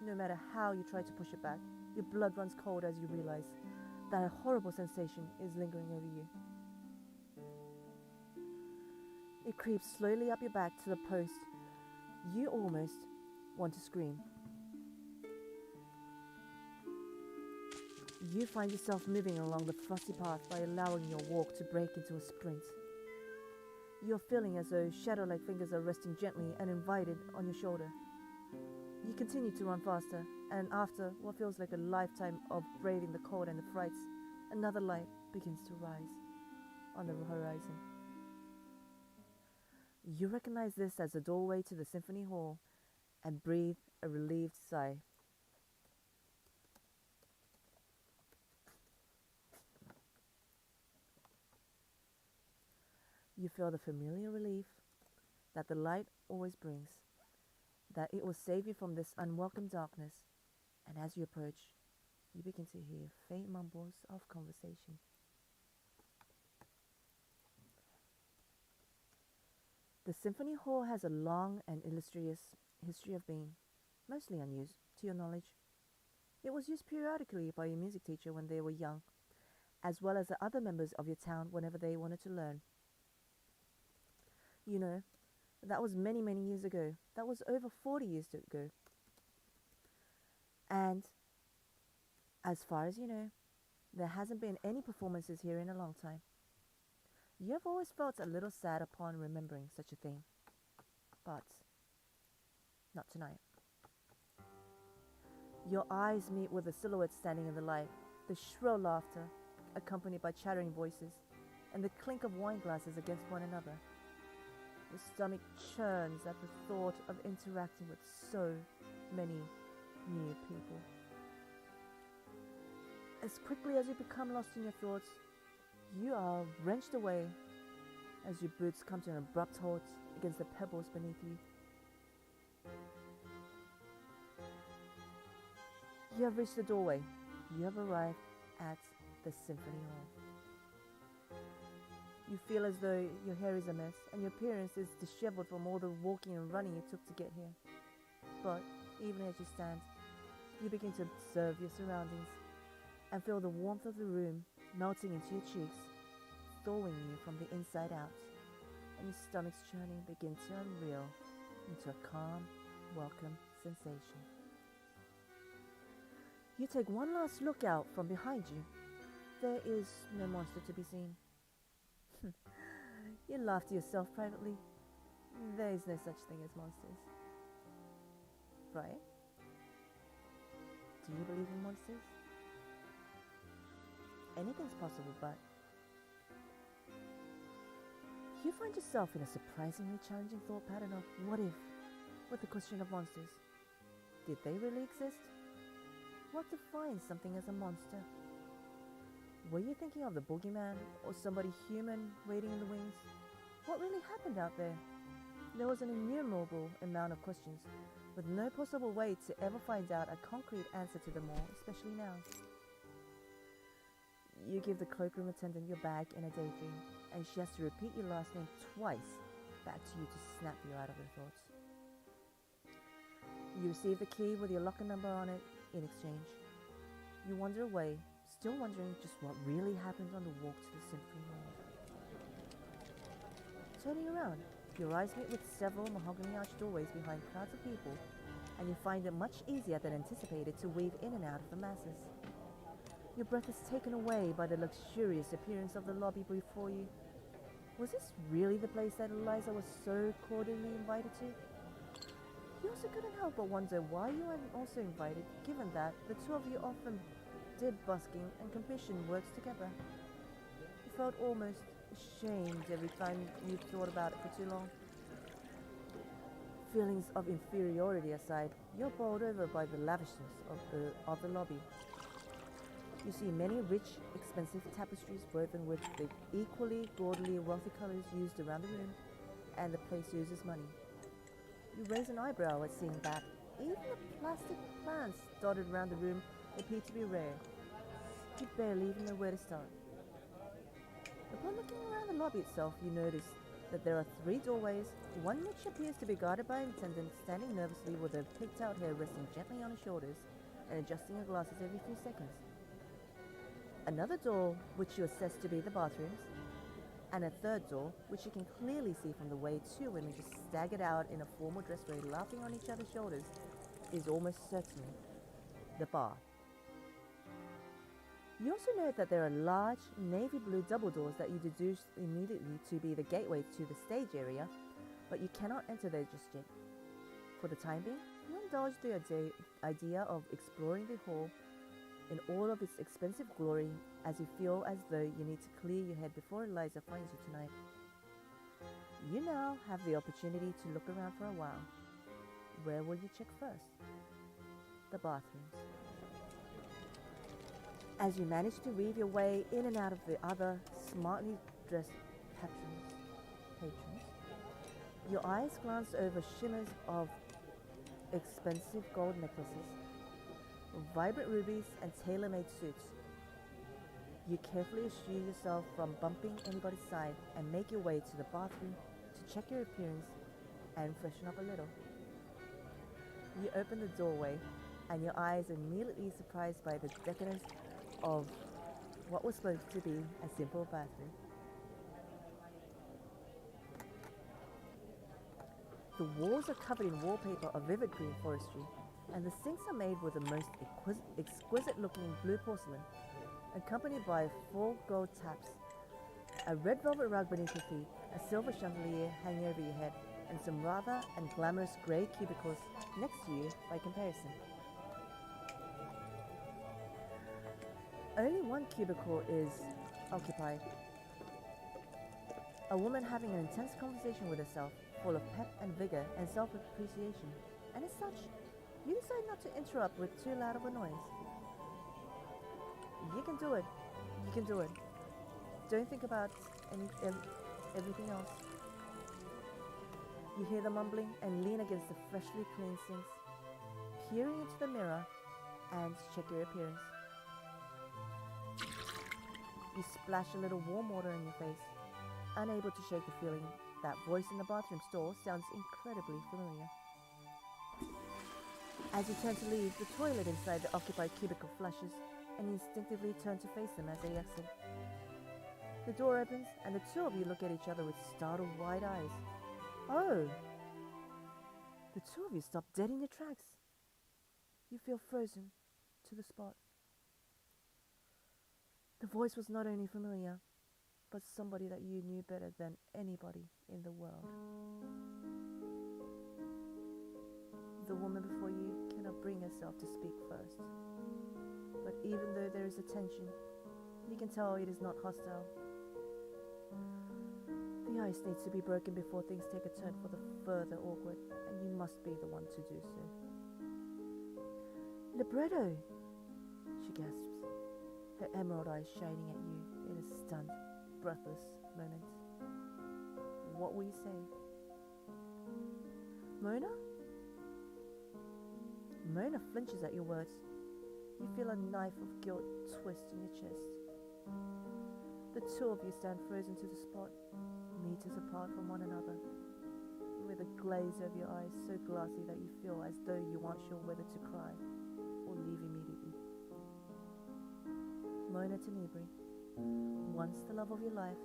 No matter how you try to push it back, your blood runs cold as you realize that a horrible sensation is lingering over you. It creeps slowly up your back to the post. You almost want to scream. You find yourself moving along the frosty path by allowing your walk to break into a sprint. You're feeling as though shadow-like fingers are resting gently and invited on your shoulder. You continue to run faster, and after what feels like a lifetime of braving the cold and the frights, another light begins to rise on the horizon. You recognize this as the doorway to the symphony hall and breathe a relieved sigh. You feel the familiar relief that the light always brings, that it will save you from this unwelcome darkness, and as you approach, you begin to hear faint mumbles of conversation. The Symphony Hall has a long and illustrious history of being mostly unused, to your knowledge. It was used periodically by your music teacher when they were young, as well as the other members of your town whenever they wanted to learn. You know, that was many, many years ago. That was over 40 years ago. And as far as you know, there hasn't been any performances here in a long time. You have always felt a little sad upon remembering such a thing. But not tonight. Your eyes meet with a silhouette standing in the light, the shrill laughter, accompanied by chattering voices, and the clink of wine glasses against one another. Your stomach churns at the thought of interacting with so many new people. As quickly as you become lost in your thoughts, you are wrenched away as your boots come to an abrupt halt against the pebbles beneath you. You have reached the doorway. You have arrived at the Symphony Hall. You feel as though your hair is a mess and your appearance is disheveled from all the walking and running it took to get here. But even as you stand, you begin to observe your surroundings and feel the warmth of the room melting into your cheeks, thawing you from the inside out, and your stomach's churning begins to unreel into a calm, welcome sensation. You take one last look out from behind you. There is no monster to be seen. You laugh to yourself privately. There is no such thing as monsters. Right? Do you believe in monsters? Anything's possible, but you find yourself in a surprisingly challenging thought pattern of what if, with the question of monsters. Did they really exist? What defines something as a monster? Were you thinking of the boogeyman or somebody human waiting in the wings? What really happened out there? There was an innumerable amount of questions, with no possible way to ever find out a concrete answer to them all, especially now. You give the cloakroom attendant your bag in a daydream, and she has to repeat your last name twice back to you to snap you out of your thoughts. You receive the key with your locker number on it in exchange. You wander away, still wondering just what really happened on the walk to the symphony hall. Turning around, your eyes meet with several mahogany arched doorways behind crowds of people, and you find it much easier than anticipated to weave in and out of the masses. Your breath is taken away by the luxurious appearance of the lobby before you. Was this really the place that Eliza was so cordially invited to? You also couldn't help but wonder why you weren't also invited, given that the two of you often did busking and commission works together. You felt almost ashamed every time you thought about it for too long. Feelings of inferiority aside, you're bowled over by the lavishness of the lobby. You see many rich, expensive tapestries woven with the equally gaudily wealthy colors used around the room, and the place uses money. You raise an eyebrow at seeing that. Even the plastic plants dotted around the room appear to be rare. You barely even know where to start. Upon looking around the lobby itself, you notice that there are 3 doorways, one which appears to be guarded by an attendant standing nervously with her picked-out hair resting gently on her shoulders and adjusting her glasses every few seconds. Another door which you assess to be the bathrooms, and a 3rd door which you can clearly see from the way 2 women just staggered out in a formal dress way laughing on each other's shoulders is almost certainly the bar. You also note that there are large navy blue double doors that you deduce immediately to be the gateway to the stage area, but you cannot enter there just yet. For the time being, you indulge the idea of exploring the hall in all of its expensive glory as you feel as though you need to clear your head before Eliza finds you tonight. You now have the opportunity to look around for a while. Where will you check first? The bathrooms. As you manage to weave your way in and out of the other smartly dressed patrons, your eyes glance over shimmers of expensive gold necklaces, vibrant rubies, and tailor-made suits. You carefully eschew yourself from bumping anybody's side and make your way to the bathroom to check your appearance and freshen up a little. You open the doorway, and your eyes are immediately surprised by the decadence of what was supposed to be a simple bathroom. The walls are covered in wallpaper of vivid green forestry, and the sinks are made with the most exquisite-looking blue porcelain, accompanied by 4 gold taps, a red velvet rug beneath your feet, a silver chandelier hanging over your head, and some rather and glamorous grey cubicles next to you by comparison. Only one cubicle is occupied. A woman having an intense conversation with herself, full of pep and vigor and self-appreciation, and as such, you decide not to interrupt with too loud of a noise. You can do it. You can do it. Don't think about everything else. You hear the mumbling and lean against the freshly cleaned sinks, peering into the mirror and check your appearance. You splash a little warm water in your face, unable to shake the feeling that voice in the bathroom stall sounds incredibly familiar. As you turn to leave, the toilet inside the occupied cubicle flushes, and you instinctively turn to face them as they exit. The door opens, and the 2 of you look at each other with startled wide eyes. Oh! The 2 of you stop dead in your tracks. You feel frozen to the spot. The voice was not only familiar, but somebody that you knew better than anybody in the world. The woman before you cannot bring herself to speak first, but even though there is a tension, you can tell it is not hostile. The ice needs to be broken before things take a turn for the further awkward, and you must be the one to do so. Libretto, she gasps, her emerald eyes shining at you in a stunned, breathless moment. What will you say? Mona? Mona flinches at your words. You feel a knife of guilt twist in your chest. The two of you stand frozen to the spot, meters apart from one another, with a glaze over your eyes so glassy that you feel as though you aren't sure whether to cry or leave immediately. Mona Tenebri, once the love of your life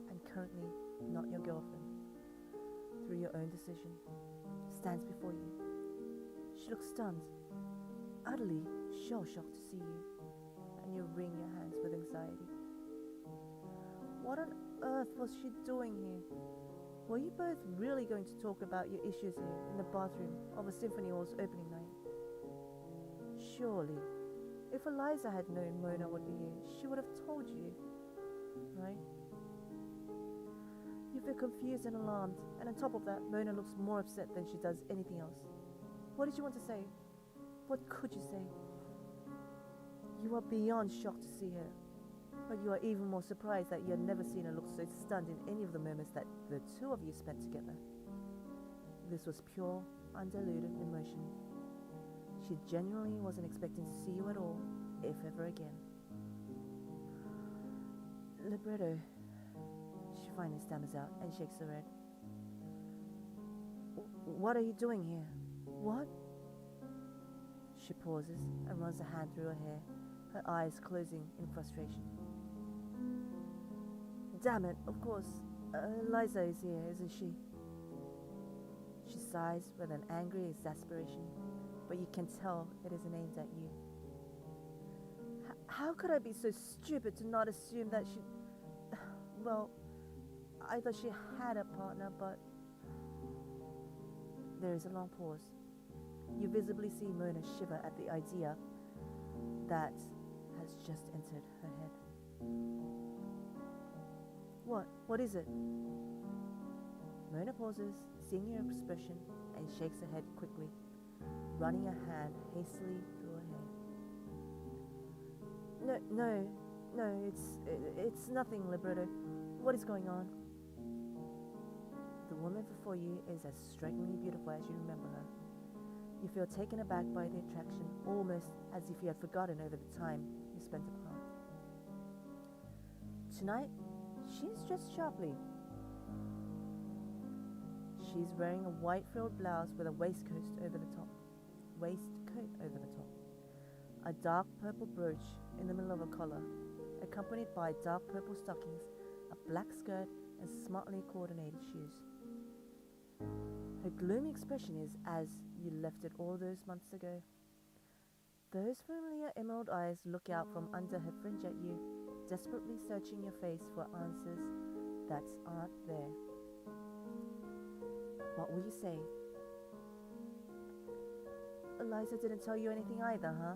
and currently not your girlfriend, through your own decision, stands before you. She looks stunned, utterly shell-shocked to see you, and you wring your hands with anxiety. What on earth was she doing here? Were you both really going to talk about your issues here in the bathroom of a symphony hall's opening night? Surely, if Eliza had known Mona would be here, she would have told you, right? You feel confused and alarmed, and on top of that, Mona looks more upset than she does anything else. What did you want to say? What could you say? You are beyond shocked to see her, but you are even more surprised that you had never seen her look so stunned in any of the moments that the two of you spent together. This was pure, undiluted emotion. She genuinely wasn't expecting to see you at all, if ever again. Libretto, she finally stammers out and shakes her head. What are you doing here? What? She pauses and runs a hand through her hair, her eyes closing in frustration. Damn it, of course. Eliza is here, isn't she? She sighs with an angry exasperation, but you can tell it isn't aimed at you. How could I be so stupid to not assume that she... Well, I thought she had a partner, but... There is a long pause. You visibly see Mona shiver at the idea that has just entered her head. What? What is it? Mona pauses, seeing your expression, and shakes her head quickly, running a hand hastily through her hair. No, it's nothing, Libretto. What is going on? The woman before you is as strikingly beautiful as you remember her. You feel taken aback by the attraction, almost as if you had forgotten over the time you spent apart. Tonight, she's dressed sharply. She's wearing a white frilled blouse with a waistcoat over the top. A dark purple brooch in the middle of her collar, accompanied by dark purple stockings, a black skirt, and smartly coordinated shoes. Her gloomy expression is as you left it all those months ago. Those familiar emerald eyes look out from under her fringe at you, desperately searching your face for answers that aren't there. What will you say? Eliza didn't tell you anything either, huh?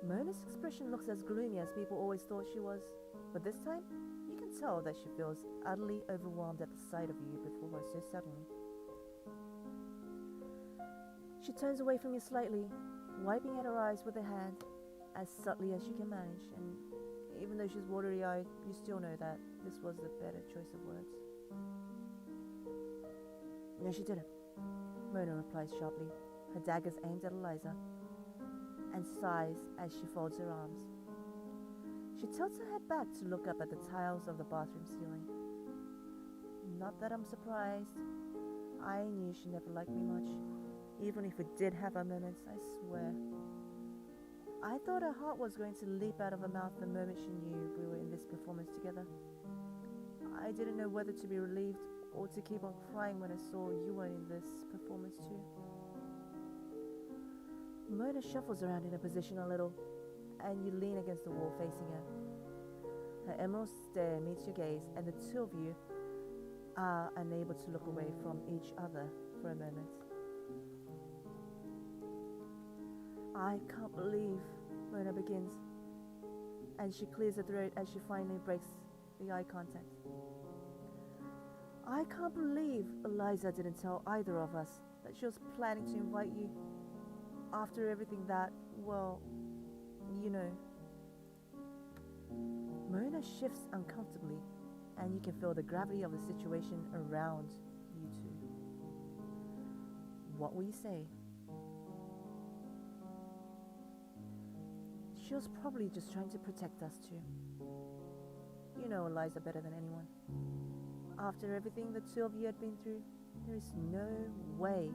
Mona's expression looks as gloomy as people always thought she was, but this time, you can tell that she feels utterly overwhelmed at the sight of you before her so suddenly. She turns away from you slightly, wiping at her eyes with her hand, as subtly as she can manage, and even though she's watery-eyed, you still know that this was the better choice of words. No, she didn't, Mona replies sharply, her daggers aimed at Eliza, and sighs as she folds her arms. She tilts her head back to look up at the tiles of the bathroom ceiling. Not that I'm surprised. I knew she never liked me much, even if we did have our moments, I swear. I thought her heart was going to leap out of her mouth the moment she knew we were in this performance together. I didn't know whether to be relieved or to keep on crying when I saw you were in this performance too. Mona shuffles around in her position a little, and you lean against the wall facing her. Her emerald stare meets your gaze, and the two of you are unable to look away from each other for a moment. I can't believe, Mona begins, and she clears her throat as she finally breaks the eye contact. I can't believe Eliza didn't tell either of us that she was planning to invite you after everything that, well, you know. Mona shifts uncomfortably, and you can feel the gravity of the situation around you two. What will you say? She was probably just trying to protect us too. You know Eliza better than anyone. After everything the two of you had been through, there is no way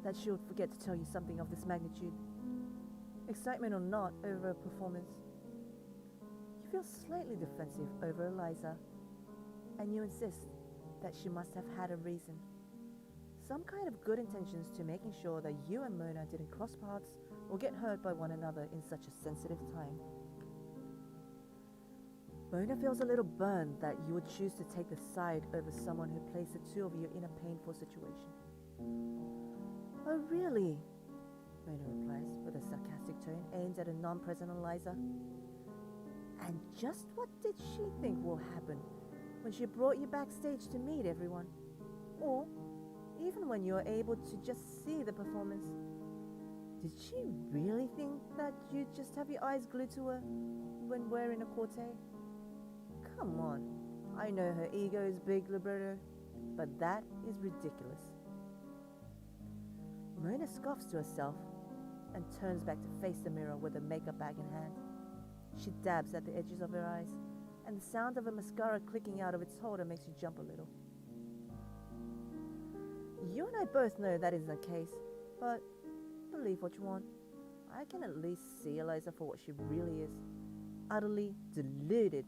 that she would forget to tell you something of this magnitude. Excitement or not over a performance. You feel slightly defensive over Eliza, and you insist that she must have had a reason. Some kind of good intentions to making sure that you and Mona didn't cross paths or get hurt by one another in such a sensitive time. Mona feels a little burned that you would choose to take the side over someone who placed the two of you in a painful situation. Oh, really? Mona replies with a sarcastic tone aimed at a non-present Eliza. And just what did she think will happen when she brought you backstage to meet everyone? Or even when you were able to just see the performance? Did she really think that you'd just have your eyes glued to her when we're in a cortege? Come on, I know her ego is big, libretto, but that is ridiculous. Mona scoffs to herself and turns back to face the mirror with her makeup bag in hand. She dabs at the edges of her eyes, and the sound of a mascara clicking out of its holder makes you jump a little. You and I both know that isn't the case, but believe what you want. I can at least see Eliza for what she really is. Utterly deluded.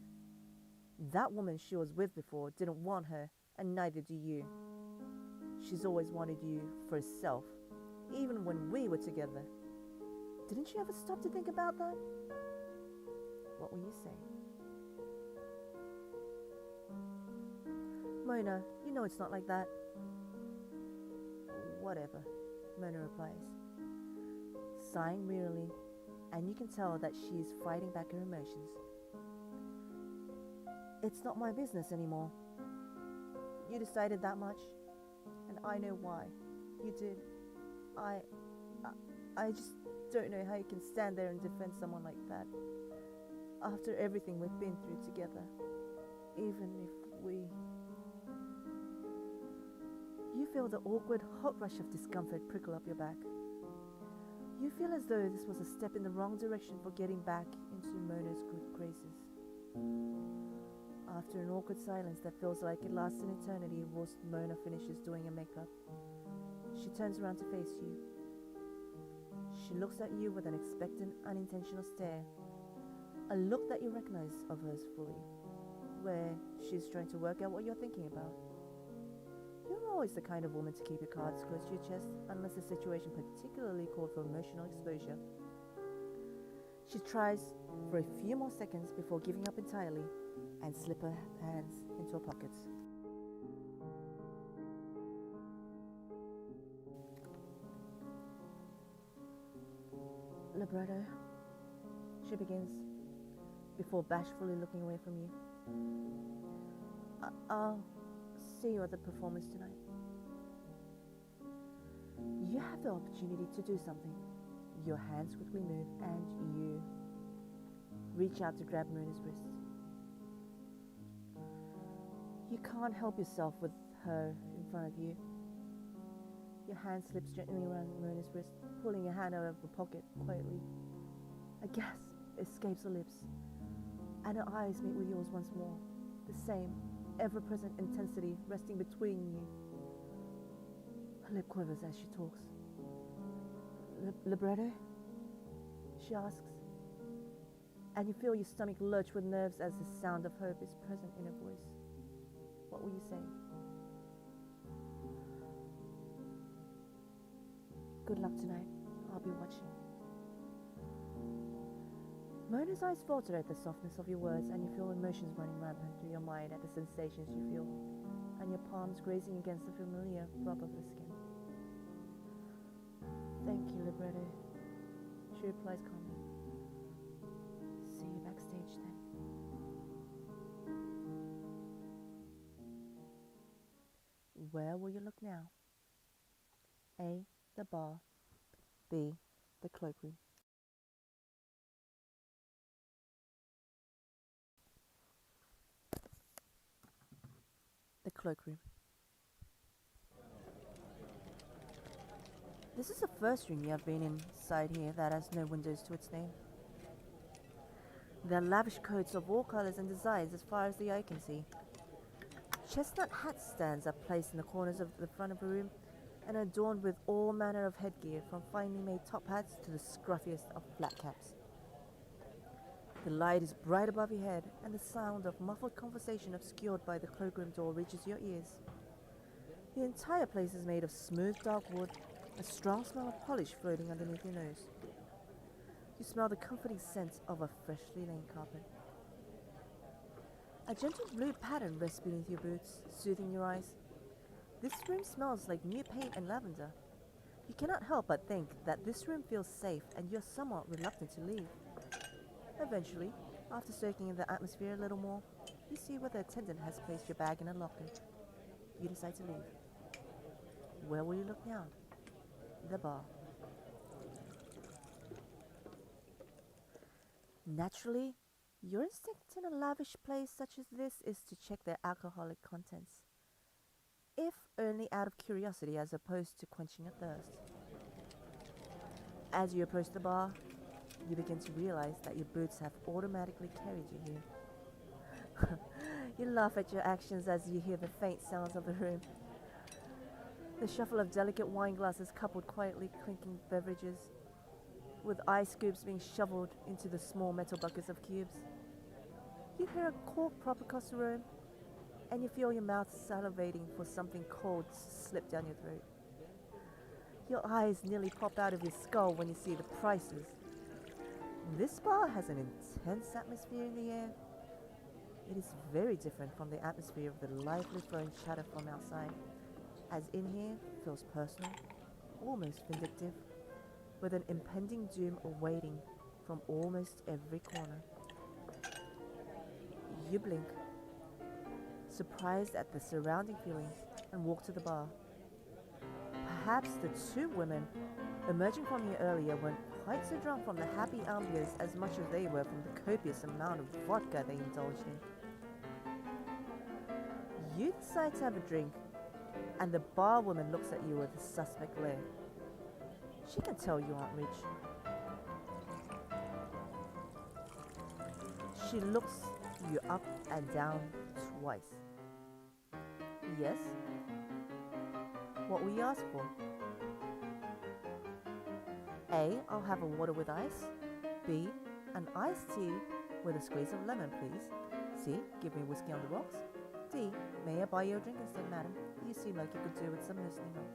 That woman she was with before didn't want her, and neither do you. She's always wanted you for herself, even when we were together. Didn't you ever stop to think about that? What will you say? Mona, you know it's not like that. Whatever, Mona replies, sighing wearily, and you can tell that she's fighting back her emotions. It's not my business anymore. You decided that much, and I know why. You did. I just don't know how you can stand there and defend someone like that. After everything we've been through together, even if we... You feel the awkward, hot rush of discomfort prickle up your back. You feel as though this was a step in the wrong direction for getting back into Mona's good graces. After an awkward silence that feels like it lasts an eternity whilst Mona finishes doing her makeup, she turns around to face you. She looks at you with an expectant, unintentional stare, a look that you recognize of hers fully, where she's trying to work out what you're thinking about. You're always the kind of woman to keep your cards close to your chest unless the situation particularly called for emotional exposure. She tries for a few more seconds before giving up entirely and slip her hands into her pockets. Libretto, she begins, before bashfully looking away from you. I'll see you at the performance tonight. You have the opportunity to do something. Your hands quickly move and you reach out to grab Mona's wrist. You can't help yourself with her in front of you. Your hand slips gently around Mona's wrist, pulling your hand out of her pocket quietly. A gasp escapes her lips, and her eyes meet with yours once more, the same ever-present intensity resting between you. Her lip quivers as she talks. Libretto? She asks, and you feel your stomach lurch with nerves as the sound of hope is present in her voice. What will you say? Good luck tonight. I'll be watching. Mona's eyes falter at the softness of your words, and you feel emotions running rampant through your mind at the sensations you feel, and your palms grazing against the familiar rub of her skin. Thank you, Libretto, she replies calmly. See you backstage then. Where will you look now? A. The bar. B. The cloakroom. The cloakroom. This is the first room you have been inside here that has no windows to its name. There are lavish coats of all colors and designs as far as the eye can see. Chestnut hat stands are placed in the corners of the front of the room and adorned with all manner of headgear, from finely made top hats to the scruffiest of flat caps. The light is bright above your head, and the sound of muffled conversation obscured by the cloakroom door reaches your ears. The entire place is made of smooth dark wood, a strong smell of polish floating underneath your nose. You smell the comforting scent of a freshly laid carpet. A gentle blue pattern rests beneath your boots, soothing your eyes. This room smells like new paint and lavender. You cannot help but think that this room feels safe, and you're somewhat reluctant to leave. Eventually, after soaking in the atmosphere a little more, you see where the attendant has placed your bag in a locker. You decide to leave. Where will you look now? The bar. Naturally, your instinct in a lavish place such as this is to check their alcoholic contents, if only out of curiosity as opposed to quenching a thirst. As you approach the bar, you begin to realize that your boots have automatically carried you here. You laugh at your actions as you hear the faint sounds of the room. The shuffle of delicate wine glasses coupled quietly clinking beverages, with ice scoops being shoveled into the small metal buckets of cubes. You hear a cork prop across the room, and you feel your mouth salivating for something cold to slip down your throat. Your eyes nearly pop out of your skull when you see the prices. This bar has an intense atmosphere in the air. It is very different from the atmosphere of the lively flowing chatter from outside, as in here feels personal, almost vindictive, with an impending doom awaiting from almost every corner. You blink, surprised at the surrounding feelings, and walk to the bar. Perhaps the two women emerging from here earlier weren't quite so drunk from the happy ambience as much as they were from the copious amount of vodka they indulged in. You decide to have a drink, and the barwoman looks at you with a suspect glare. She can tell you aren't rich. She looks you up and down twice. Yes? What will you ask for? A. I'll have a water with ice. B. An iced tea with a squeeze of lemon, please. C. Give me whiskey on the rocks. D. May I buy you a drink instead, madam? You seem like you could do with some loosening up.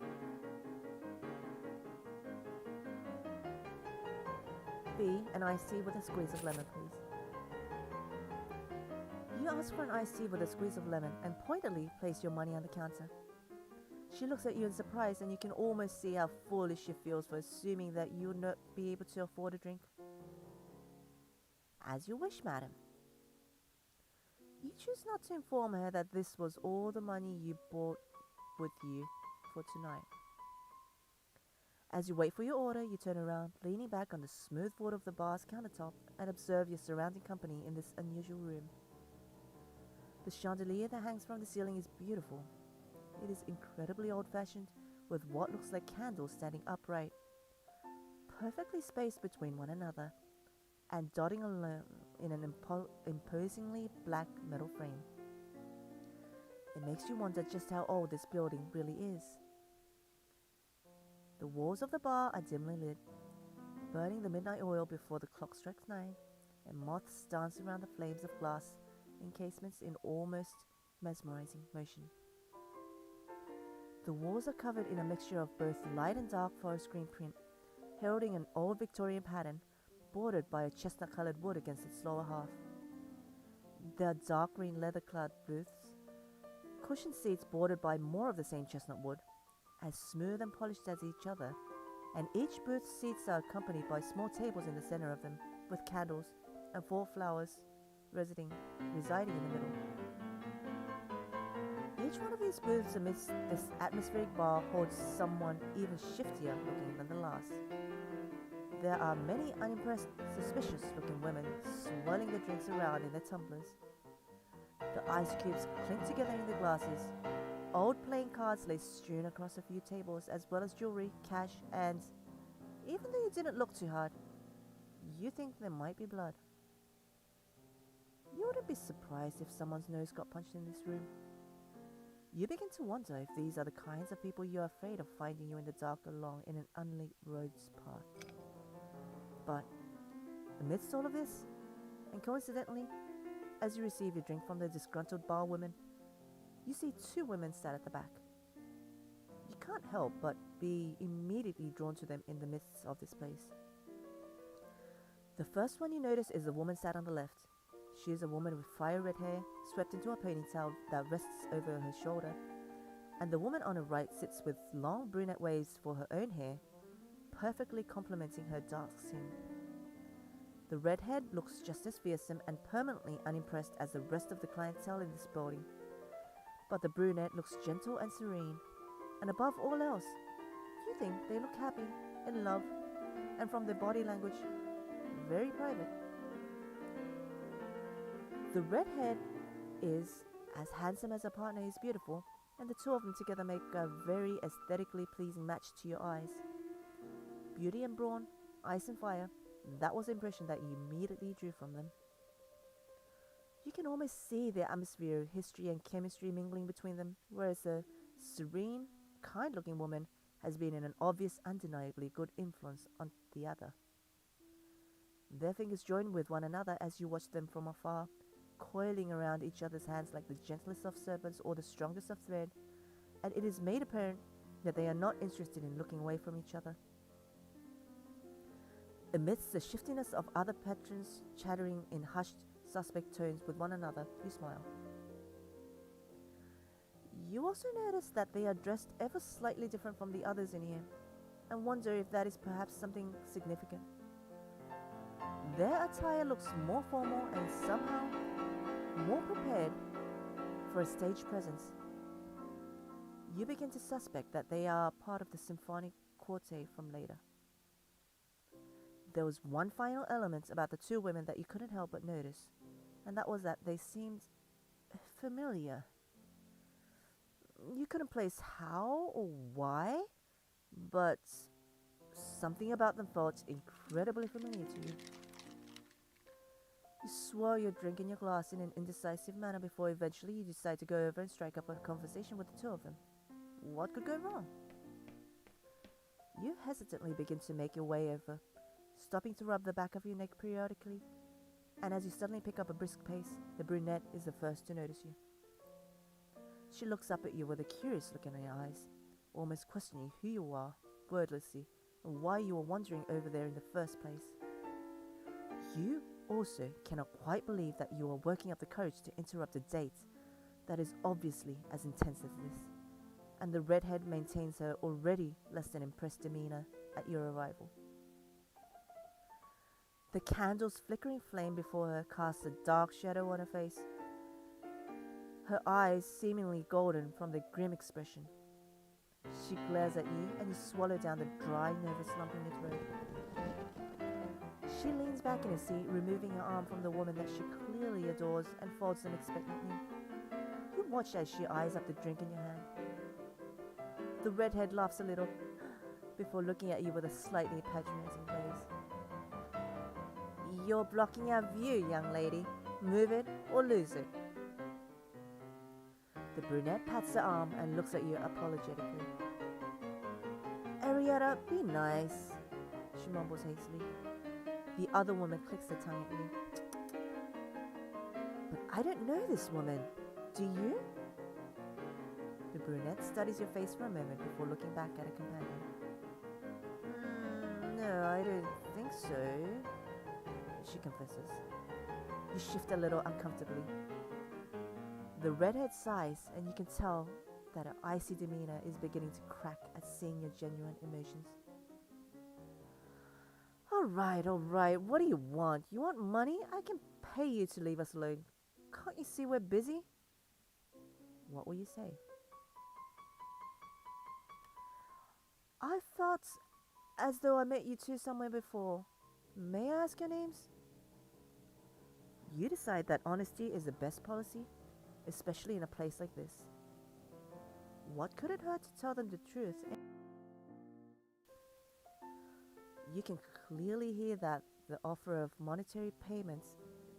B. An iced tea with a squeeze of lemon, please. You ask for an iced tea with a squeeze of lemon and pointedly place your money on the counter. She looks at you in surprise, and you can almost see how foolish she feels for assuming that you would not be able to afford a drink. As you wish, madam. You choose not to inform her that this was all the money you brought with you for tonight. As you wait for your order, you turn around, leaning back on the smooth wood of the bar's countertop, and observe your surrounding company in this unusual room. The chandelier that hangs from the ceiling is beautiful. It is incredibly old-fashioned, with what looks like candles standing upright, perfectly spaced between one another, and dotting along in an imposingly black metal frame. It makes you wonder just how old this building really is. The walls of the bar are dimly lit, burning the midnight oil before the clock strikes 9, and moths dance around the flames of glass encasements in almost mesmerizing motion. The walls are covered in a mixture of both light and dark forest green print, heralding an old Victorian pattern bordered by a chestnut-colored wood against its lower half. There are dark green leather-clad booths, cushioned seats bordered by more of the same chestnut wood, as smooth and polished as each other, and each booth's seats are accompanied by small tables in the center of them, with candles and 4 flowers residing in the middle. Each one of these booths amidst this atmospheric bar holds someone even shiftier looking than the last. There are many unimpressed, suspicious-looking women swirling their drinks around in their tumblers. The ice cubes clink together in the glasses. Old playing cards lay strewn across a few tables, as well as jewelry, cash, and, even though you didn't look too hard, you think there might be blood. You wouldn't be surprised if someone's nose got punched in this room. You begin to wonder if these are the kinds of people you're afraid of finding you in the dark along in an unlit road's path. But amidst all of this, and coincidentally, as you receive your drink from the disgruntled barwoman, you see two women sat at the back. You can't help but be immediately drawn to them in the midst of this place. The first one you notice is the woman sat on the left. She is a woman with fire red hair swept into a ponytail that rests over her shoulder, and the woman on her right sits with long brunette waves for her own hair, perfectly complementing her dark skin. The redhead looks just as fearsome and permanently unimpressed as the rest of the clientele in this building, but the brunette looks gentle and serene, and above all else, you think they look happy, in love, and from their body language, very private. The redhead is as handsome as her partner is beautiful, and the two of them together make a very aesthetically pleasing match to your eyes. Beauty and brawn, ice and fire, that was the impression that you immediately drew from them. You can almost see their atmosphere, history and chemistry mingling between them, whereas the serene, kind-looking woman has been an obvious, undeniably good influence on the other. Their fingers join with one another as you watch them from afar, coiling around each other's hands like the gentlest of serpents or the strongest of thread, and it is made apparent that they are not interested in looking away from each other. Amidst the shiftiness of other patrons chattering in hushed, suspect tones with one another, you smile. You also notice that they are dressed ever slightly different from the others in here, and wonder if that is perhaps something significant. Their attire looks more formal and somehow more prepared for a stage presence. You begin to suspect that they are part of the symphonic quartet from later. There was one final element about the two women that you couldn't help but notice, and that was that they seemed familiar. You couldn't place how or why, but something about them felt incredibly familiar to you. You swirl your drink in your glass in an indecisive manner before eventually you decide to go over and strike up a conversation with the two of them. What could go wrong? You hesitantly begin to make your way over, stopping to rub the back of your neck periodically, and as you suddenly pick up a brisk pace, the brunette is the first to notice you. She looks up at you with a curious look in her eyes, almost questioning who you are, wordlessly, and why you were wandering over there in the first place. You also cannot quite believe that you are working up the courage to interrupt a date that is obviously as intense as this, and the redhead maintains her already less than impressed demeanor at your arrival. The candle's flickering flame before her casts a dark shadow on her face, her eyes seemingly golden from the grim expression. She glares at you and you swallow down the dry, nervous lump in your throat. She leans back in her seat, removing her arm from the woman that she clearly adores and folds them expectantly. You watch as she eyes up the drink in your hand. The redhead laughs a little before looking at you with a slightly patronizing gaze. You're blocking our view, young lady. Move it or lose it. The brunette pats her arm and looks at you apologetically. Arietta, be nice, she mumbles hastily. The other woman clicks her tongue at you. But I don't know this woman. Do you? The brunette studies your face for a moment before looking back at her companion. No, I don't think so, she confesses. You shift a little uncomfortably. The redhead sighs, and you can tell that her icy demeanor is beginning to crack at seeing your genuine emotions. All right, what do you want? You want money? I can pay you to leave us alone. Can't you see we're busy? What will you say? I felt as though I met you two somewhere before. May I ask your names? You decide that honesty is the best policy, especially in a place like this. What could it hurt to tell them the truth? You can clearly hear that the offer of monetary payments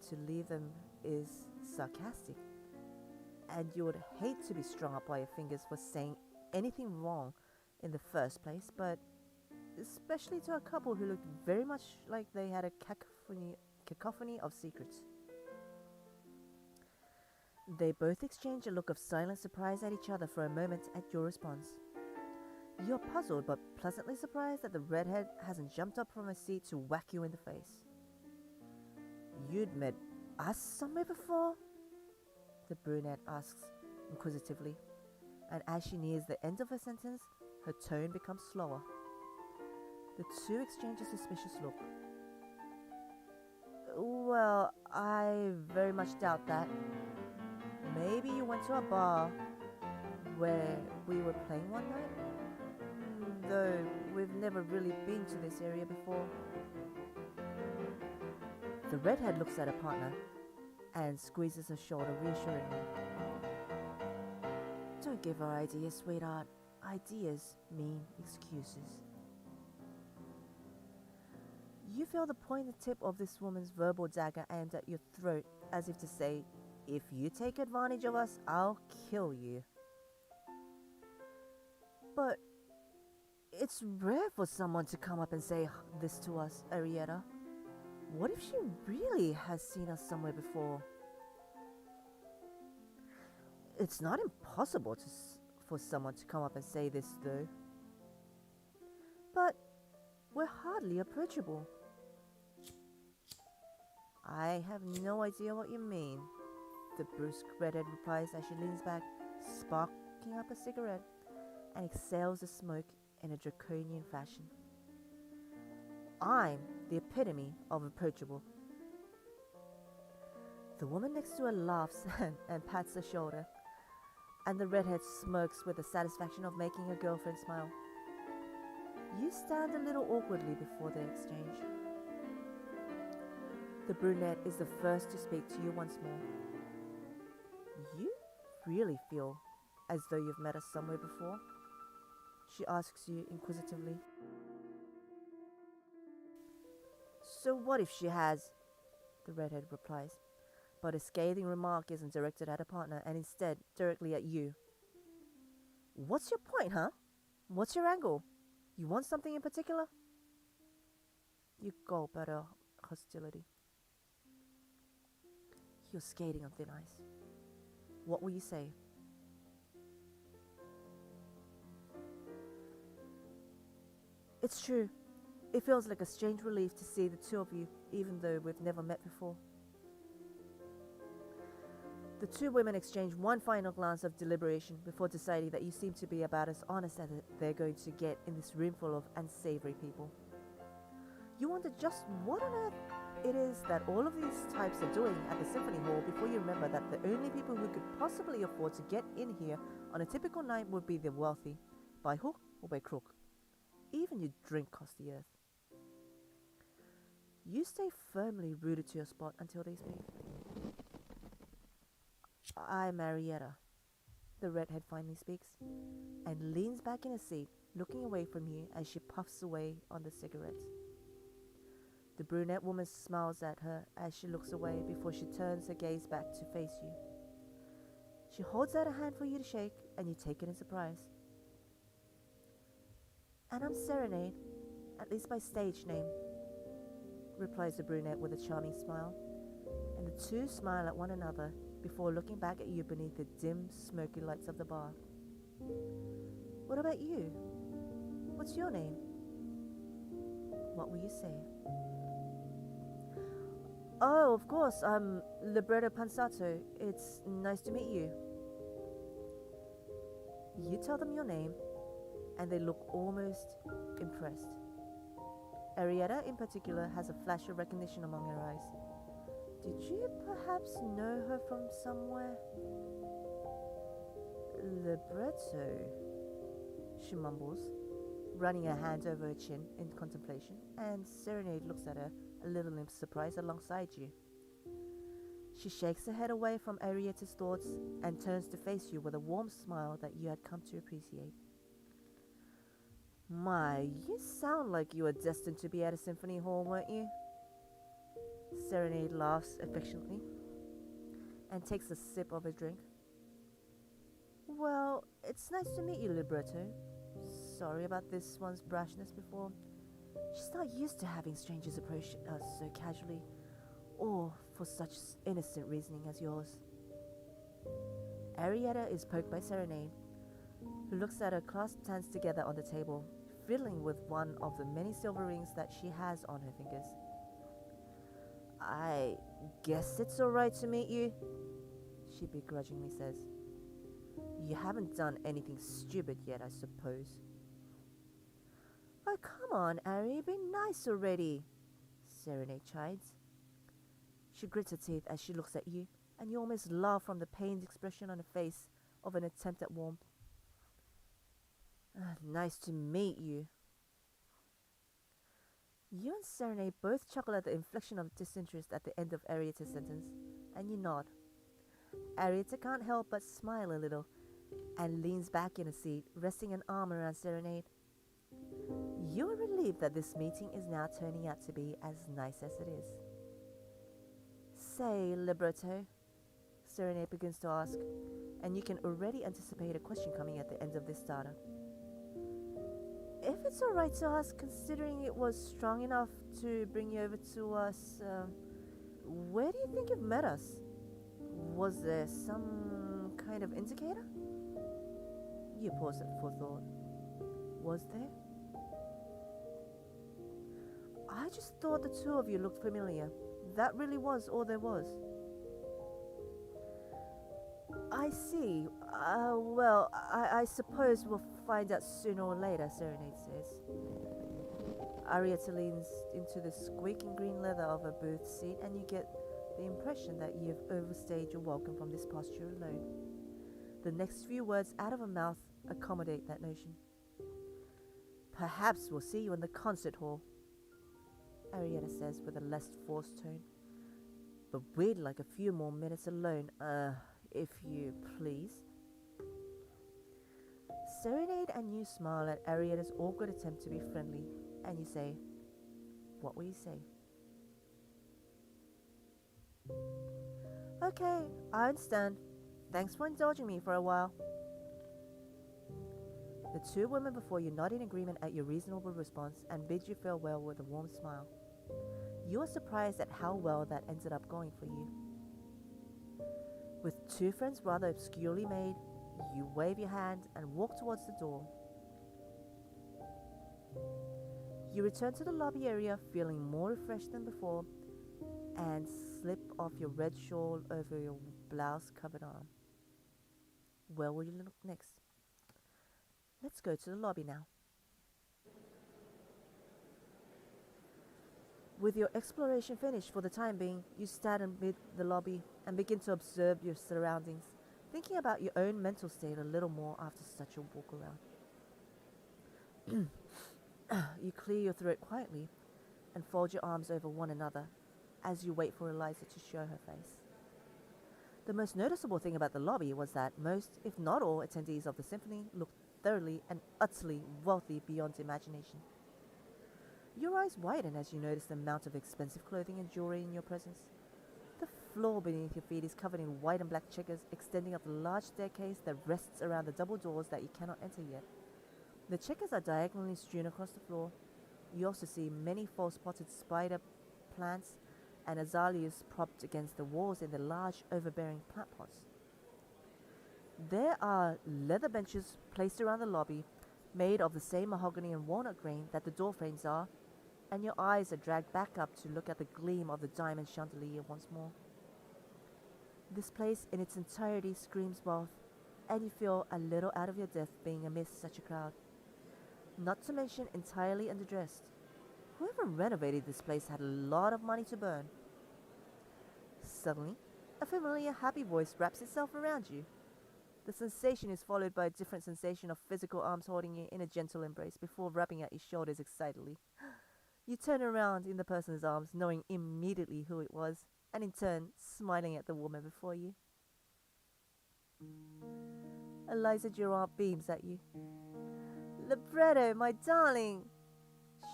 to leave them is sarcastic, and you would hate to be strung up by your fingers for saying anything wrong in the first place, but especially to a couple who looked very much like they had a cacophony of secrets. They both exchange a look of silent surprise at each other for a moment at your response. You're puzzled but pleasantly surprised that the redhead hasn't jumped up from her seat to whack you in the face. You'd met us somewhere before? The brunette asks inquisitively, and as she nears the end of her sentence, her tone becomes slower. The two exchange a suspicious look. Well, I very much doubt that. Maybe you went to a bar where we were playing one night? Though we've never really been to this area before. The redhead looks at her partner and squeezes her shoulder reassuringly. Don't give her ideas, sweetheart. Ideas mean excuses. You feel the pointed tip of this woman's verbal dagger aimed at your throat, as if to say, if you take advantage of us, I'll kill you. But it's rare for someone to come up and say this to us, Arietta. What if she really has seen us somewhere before? It's not impossible for someone to come up and say this, though. But we're hardly approachable. I have no idea what you mean, the brusque redhead replies as she leans back, sparking up a cigarette, and exhales the smoke in a draconian fashion. I'm the epitome of approachable. The woman next to her laughs and pats her shoulder, and the redhead smirks with the satisfaction of making her girlfriend smile. You stand a little awkwardly before their exchange. The brunette is the first to speak to you once more. You really feel as though you've met us somewhere before? She asks you inquisitively. So what if she has? The redhead replies, but a scathing remark isn't directed at her partner and instead directly at you. What's your point, huh? What's your angle? You want something in particular? You gulp at her hostility. You're skating on thin ice. What will you say? It's true. It feels like a strange relief to see the two of you, even though we've never met before. The two women exchange one final glance of deliberation before deciding that you seem to be about as honest as they're going to get in this room full of unsavory people. You wonder just what on earth it is that all of these types are doing at the symphony hall before you remember that the only people who could possibly afford to get in here on a typical night would be the wealthy, by hook or by crook. Even your drink costs the earth. You stay firmly rooted to your spot until they speak. I'm Marietta, the redhead finally speaks, and leans back in her seat, looking away from you as she puffs away on the cigarettes. The brunette woman smiles at her as she looks away before she turns her gaze back to face you. She holds out a hand for you to shake, and you take it in surprise. And I'm Serenade, at least by stage name, replies the brunette with a charming smile, and the two smile at one another before looking back at you beneath the dim, smoky lights of the bar. What about you? What's your name? What will you say? Oh, of course, I'm Libretto Pansato. It's nice to meet you. You tell them your name, and they look almost impressed. Arietta, in particular, has a flash of recognition among her eyes. Did you perhaps know her from somewhere? Libretto, she mumbles, running her hand over her chin in contemplation, and Serenade looks at her, a little in surprise alongside you. She shakes her head away from Arietta's thoughts and turns to face you with a warm smile that you had come to appreciate. My, you sound like you were destined to be at a symphony hall, weren't you? Serenade laughs affectionately. and takes a sip of her drink. Well, it's nice to meet you, Libretto. Sorry about this one's brashness before. She's not used to having strangers approach us so casually, or for such innocent reasoning as yours. Arietta is poked by Serenade, who looks at her clasped hands together on the table, fiddling with one of the many silver rings that she has on her fingers. I guess it's alright to meet you, she begrudgingly says. You haven't done anything stupid yet, I suppose. Oh, come on, Ari, be nice already, Serenade chides. She grits her teeth as she looks at you, and you almost laugh from the pained expression on her face of an attempt at warmth. Nice to meet you. You and Serenade both chuckle at the inflection of disinterest at the end of Arietta's sentence, and you nod. Arietta can't help but smile a little, and leans back in her seat, resting an arm around Serenade. You are relieved that this meeting is now turning out to be as nice as it is. Say, Libretto, Serenade begins to ask, and you can already anticipate a question coming at the end of this starter. If it's alright to ask, considering it was strong enough to bring you over to us, where do you think you've met us? Was there some kind of indicator? You paused for thought. Was there? I just thought the two of you looked familiar. That really was all there was. I see. Well, I suppose we'll find out sooner or later, Serenade says. Arietta leans into the squeaking green leather of her booth seat, and you get the impression that you've overstayed your welcome from this posture alone. The next few words out of her mouth accommodate that notion. Perhaps we'll see you in the concert hall, Arietta says with a less forced tone. But we'd like a few more minutes alone, if you please. Serenade and you smile at Arietta's awkward attempt to be friendly, and you say, what will you say? Okay, I understand. Thanks for indulging me for a while. The two women before you nod in agreement at your reasonable response and bid you farewell with a warm smile. You are surprised at how well that ended up going for you. With two friends rather obscurely made, you wave your hand and walk towards the door. You return to the lobby area feeling more refreshed than before and slip off your red shawl over your blouse-covered arm. Where will you look next? Let's go to the lobby now. With your exploration finished for the time being, you stand amid the lobby and begin to observe your surroundings, thinking about your own mental state a little more after such a walk around. You clear your throat quietly and fold your arms over one another as you wait for Eliza to show her face. The most noticeable thing about the lobby was that most, if not all, attendees of the symphony looked thoroughly and utterly wealthy beyond imagination. Your eyes widen as you notice the amount of expensive clothing and jewelry in your presence. The floor beneath your feet is covered in white and black checkers, extending up the large staircase that rests around the double doors that you cannot enter yet. The checkers are diagonally strewn across the floor. You also see many false-potted spider plants and azaleas propped against the walls in the large overbearing plant pots. There are leather benches placed around the lobby, made of the same mahogany and walnut grain that the door frames are, and your eyes are dragged back up to look at the gleam of the diamond chandelier once more. This place in its entirety screams wealth, and you feel a little out of your depth being amidst such a crowd. Not to mention entirely underdressed. Whoever renovated this place had a lot of money to burn. Suddenly, a familiar happy voice wraps itself around you. The sensation is followed by a different sensation of physical arms holding you in a gentle embrace before rubbing at your shoulders excitedly. You turn around in the person's arms, knowing immediately who it was, and in turn, smiling at the woman before you. Eliza Durant beams at you. Libretto, my darling!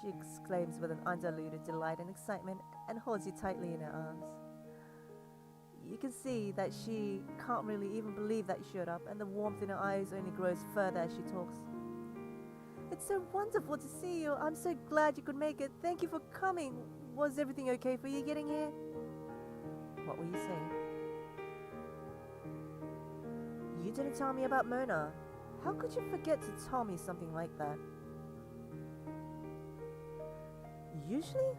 She exclaims with an undiluted delight and excitement and holds you tightly in her arms. You can see that she can't really even believe that you showed up, and the warmth in her eyes only grows further as she talks. It's so wonderful to see you. I'm so glad you could make it. Thank you for coming. Was everything okay for you getting here? What will you say? You didn't tell me about Mona. How could you forget to tell me something like that? Usually,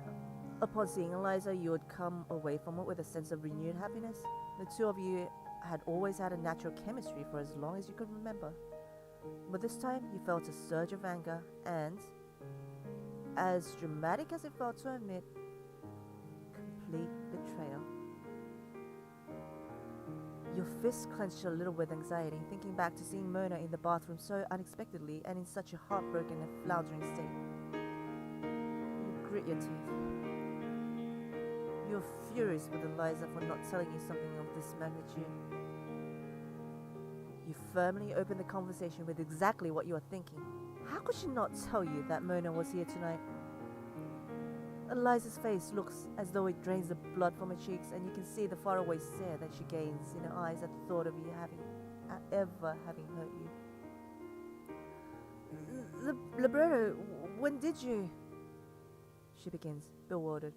upon seeing Eliza, you would come away from it with a sense of renewed happiness. The two of you had always had a natural chemistry for as long as you could remember. But this time, you felt a surge of anger and, as dramatic as it felt to admit, complete betrayal. Your fists clenched a little with anxiety, thinking back to seeing Mona in the bathroom so unexpectedly and in such a heartbroken and floundering state. You grit your teeth. You're furious with Eliza for not telling you something of this magnitude. You firmly open the conversation with exactly what you are thinking. How could she not tell you that Mona was here tonight? Eliza's face looks as though it drains the blood from her cheeks, and you can see the faraway stare that she gains in her eyes at the thought of you ever having hurt you. Libretto, when did you? She begins, bewildered,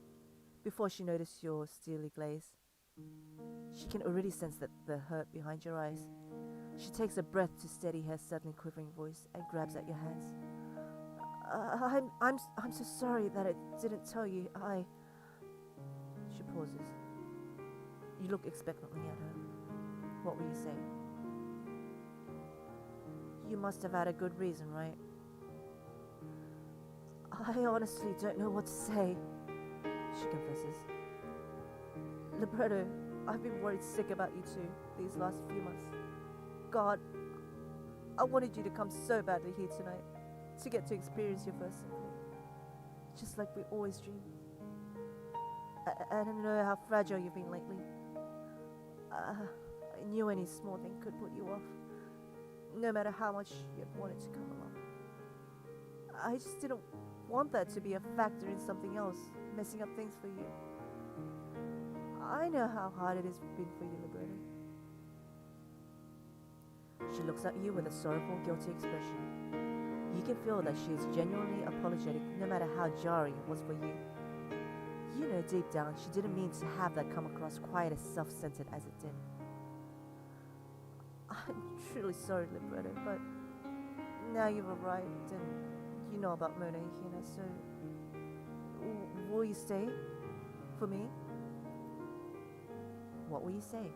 before she noticed your steely glaze. She can already sense the hurt behind your eyes. She takes a breath to steady her suddenly quivering voice and grabs at your hands. I'm so sorry that I didn't tell you. She pauses. You look expectantly at her. What will you say? You must have had a good reason, right? I honestly don't know what to say, she confesses. Libretto, I've been worried sick about you two these last few months. God, I wanted you to come so badly here tonight, to get to experience your first symphony, just like we always dreamed. I don't know how fragile you've been lately. I knew any small thing could put you off, no matter how much you wanted to come along. I just didn't want that to be a factor in something else, messing up things for you. I know how hard it has been for you, Libretto. She looks at you with a sorrowful, guilty expression. You can feel that she is genuinely apologetic, no matter how jarring it was for you. You know deep down she didn't mean to have that come across quite as self-centered as it did. I'm truly sorry, Libretto, but now you've arrived and you know about Mona Hina, so will you stay for me? What will you say?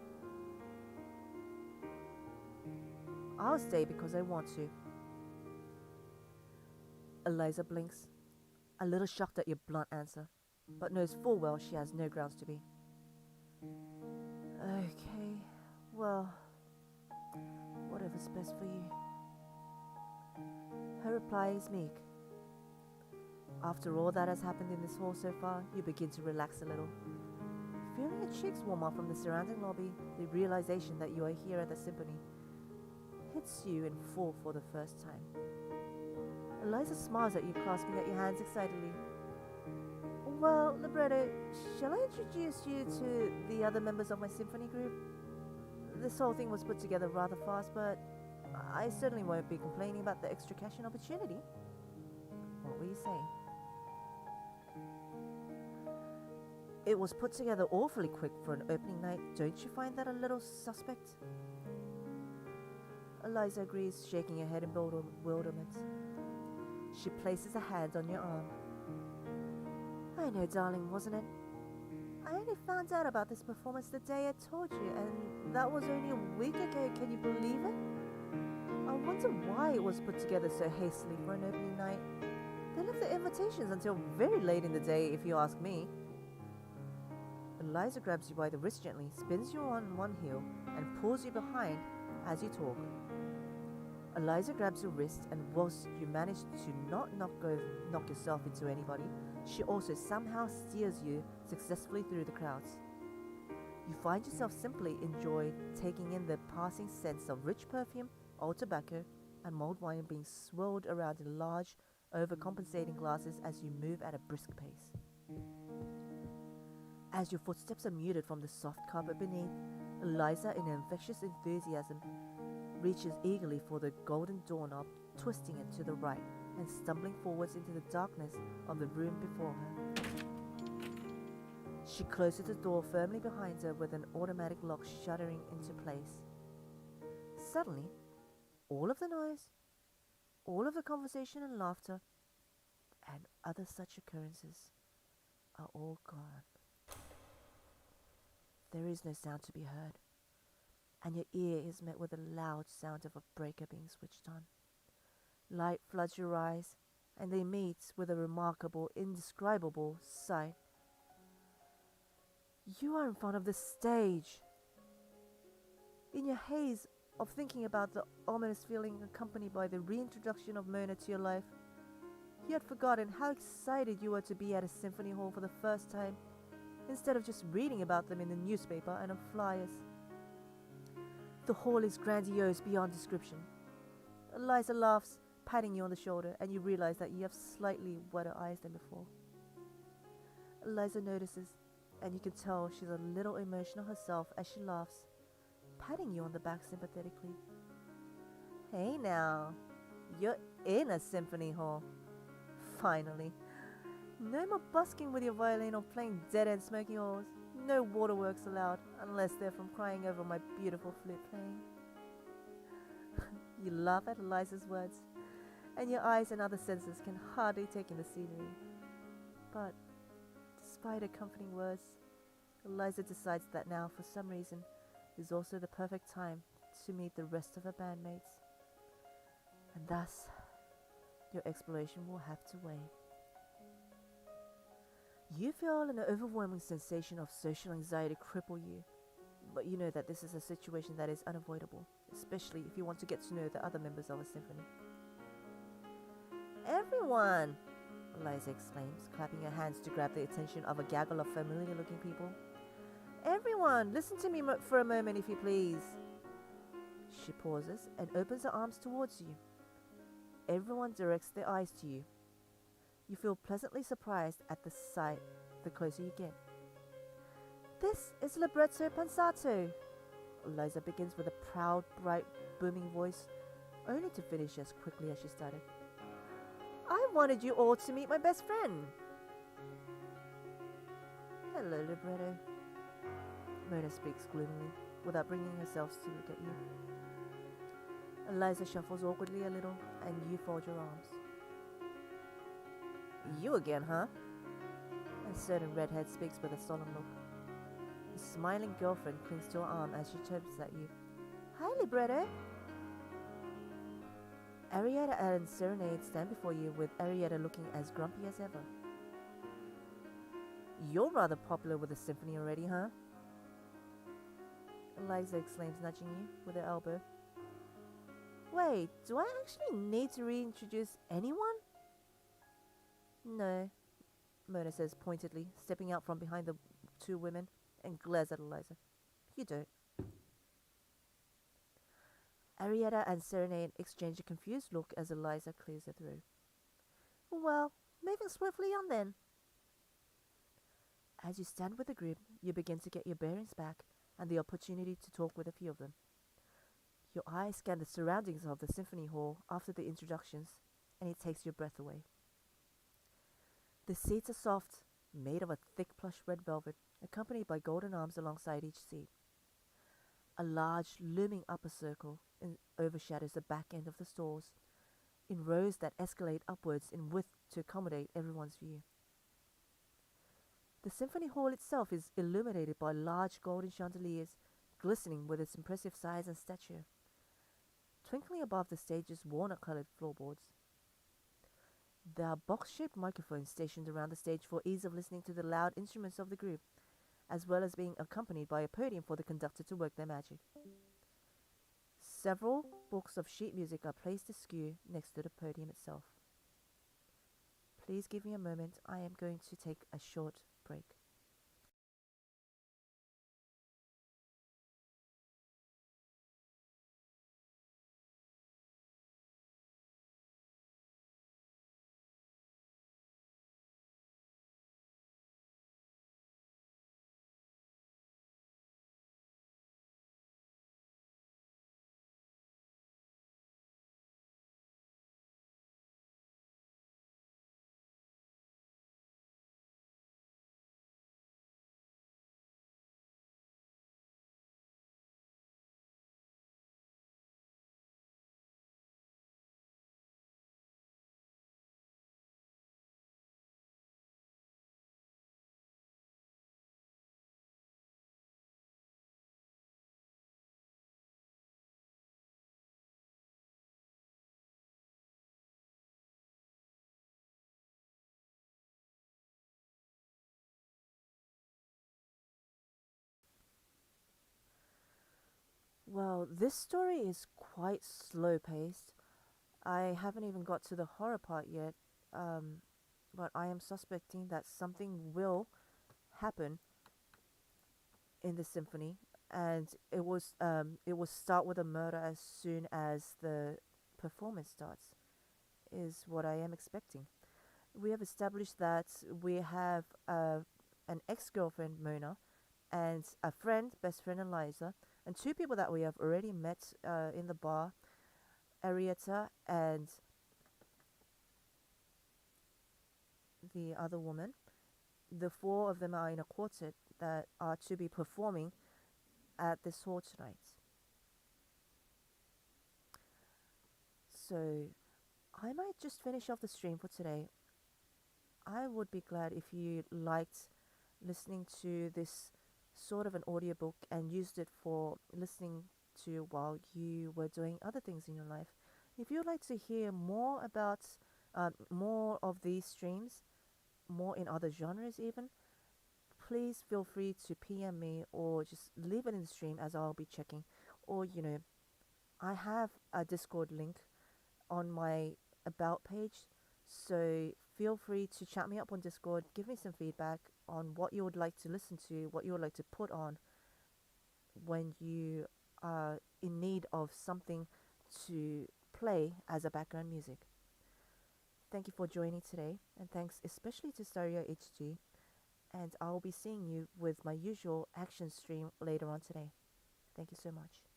I'll stay because I want to. Eliza blinks, a little shocked at your blunt answer, but knows full well she has no grounds to be. Okay, well, whatever's best for you. Her reply is meek. After all that has happened in this hall so far, you begin to relax a little. Feeling your cheeks warm up from the surrounding lobby, the realization that you are here at the symphony hits you in full for the first time. Eliza smiles at you, clasping at your hands excitedly. Well, Libretto, shall I introduce you to the other members of my symphony group? This whole thing was put together rather fast, but I certainly won't be complaining about the extra cash and opportunity. What will you say? It was put together awfully quick for an opening night. Don't you find that a little suspect? Eliza agrees, shaking her head in bewilderment. She places a hand on your arm. I know, darling, wasn't it? I only found out about this performance the day I told you, and that was only a week ago. Can you believe it? I wonder why it was put together so hastily for an opening night. They left the invitations until very late in the day, if you ask me. Eliza grabs you by the wrist gently, spins you on one heel, and pulls you behind as you talk. Eliza grabs your wrist, and whilst you manage to not knock yourself into anybody, she also somehow steers you successfully through the crowds. You find yourself simply enjoy taking in the passing scents of rich perfume, old tobacco, and mulled wine being swirled around in large, overcompensating glasses as you move at a brisk pace. As your footsteps are muted from the soft carpet beneath, Eliza, in infectious enthusiasm, reaches eagerly for the golden doorknob, twisting it to the right and stumbling forwards into the darkness of the room before her. She closes the door firmly behind her with an automatic lock shuddering into place. Suddenly, all of the noise, all of the conversation and laughter, and other such occurrences are all gone. There is no sound to be heard, and your ear is met with the loud sound of a breaker being switched on. Light floods your eyes, and they meet with a remarkable, indescribable sight. You are in front of the stage. In your haze of thinking about the ominous feeling accompanied by the reintroduction of Mona to your life, you had forgotten how excited you were to be at a symphony hall for the first time, instead of just reading about them in the newspaper and on flyers. The hall is grandiose beyond description. Eliza laughs, patting you on the shoulder, and you realize that you have slightly wetter eyes than before. Eliza notices, and you can tell she's a little emotional herself as she laughs, patting you on the back sympathetically. Hey now, you're in a symphony hall. Finally. No more busking with your violin or playing dead-end smoky halls. No waterworks allowed, unless they're from crying over my beautiful flute playing. You laugh at Eliza's words, and your eyes and other senses can hardly take in the scenery. But, despite her comforting words, Eliza decides that now, for some reason, is also the perfect time to meet the rest of her bandmates. And thus, your exploration will have to wait. You feel an overwhelming sensation of social anxiety cripple you, but you know that this is a situation that is unavoidable, especially if you want to get to know the other members of a symphony. Everyone! Eliza exclaims, clapping her hands to grab the attention of a gaggle of familiar-looking people. Everyone, listen to me for a moment, if you please. She pauses and opens her arms towards you. Everyone directs their eyes to you. You feel pleasantly surprised at the sight the closer you get. This is libretto pensato. Eliza begins with a proud, bright, booming voice, only to finish as quickly as she started. I wanted you all to meet my best friend. Hello, libretto. Mona speaks gloomily, without bringing herself to look at you. Eliza shuffles awkwardly a little, and you fold your arms. You again, huh? A certain redhead speaks with a solemn look. A smiling girlfriend clings to her arm as she chirps at you. Hi, libretto. Arietta and Serenade stand before you, with Arietta looking as grumpy as ever. You're rather popular with the symphony already, huh? Eliza exclaims, nudging you with her elbow. Wait, do I actually need to reintroduce anyone? No, Mona says pointedly, stepping out from behind the two women, and glares at Eliza. You don't. Arietta and Serenade exchange a confused look as Eliza clears her through. Well, moving swiftly on then. As you stand with the group, you begin to get your bearings back and the opportunity to talk with a few of them. Your eyes scan the surroundings of the symphony hall after the introductions, and it takes your breath away. The seats are soft, made of a thick plush red velvet, accompanied by golden arms alongside each seat. A large, looming upper circle overshadows the back end of the stalls, in rows that escalate upwards in width to accommodate everyone's view. The symphony hall itself is illuminated by large golden chandeliers, glistening with its impressive size and stature. Twinkling above the stage's walnut-colored floorboards. There are box-shaped microphones stationed around the stage for ease of listening to the loud instruments of the group, as well as being accompanied by a podium for the conductor to work their magic. Several books of sheet music are placed askew next to the podium itself. Please give me a moment. I am going to take a short break. Well, this story is quite slow paced. I haven't even got to the horror part yet, um, but I am suspecting that something will happen in the symphony, and it will start with a murder as soon as the performance starts. Is what I am expecting. We have established that we have an ex-girlfriend Mona and a friend, best friend Eliza, and two people that we have already met in the bar, Arietta and the other woman. The four of them are in a quartet that are to be performing at this hall tonight. So I might just finish off the stream for today. I would be glad if you liked listening to this sort of an audiobook and used it for listening to while you were doing other things in your life. If you'd like to hear more about more of these streams, more in other genres even, please feel free to PM me or just leave it in the stream as I'll be checking. Or, I have a Discord link on my about page, so feel free to chat me up on Discord, give me some feedback on what you would like to listen to, what you would like to put on when you are in need of something to play as a background music. Thank you for joining today, and thanks especially to Stereo HG, and I'll be seeing you with my usual action stream later on today. Thank you so much.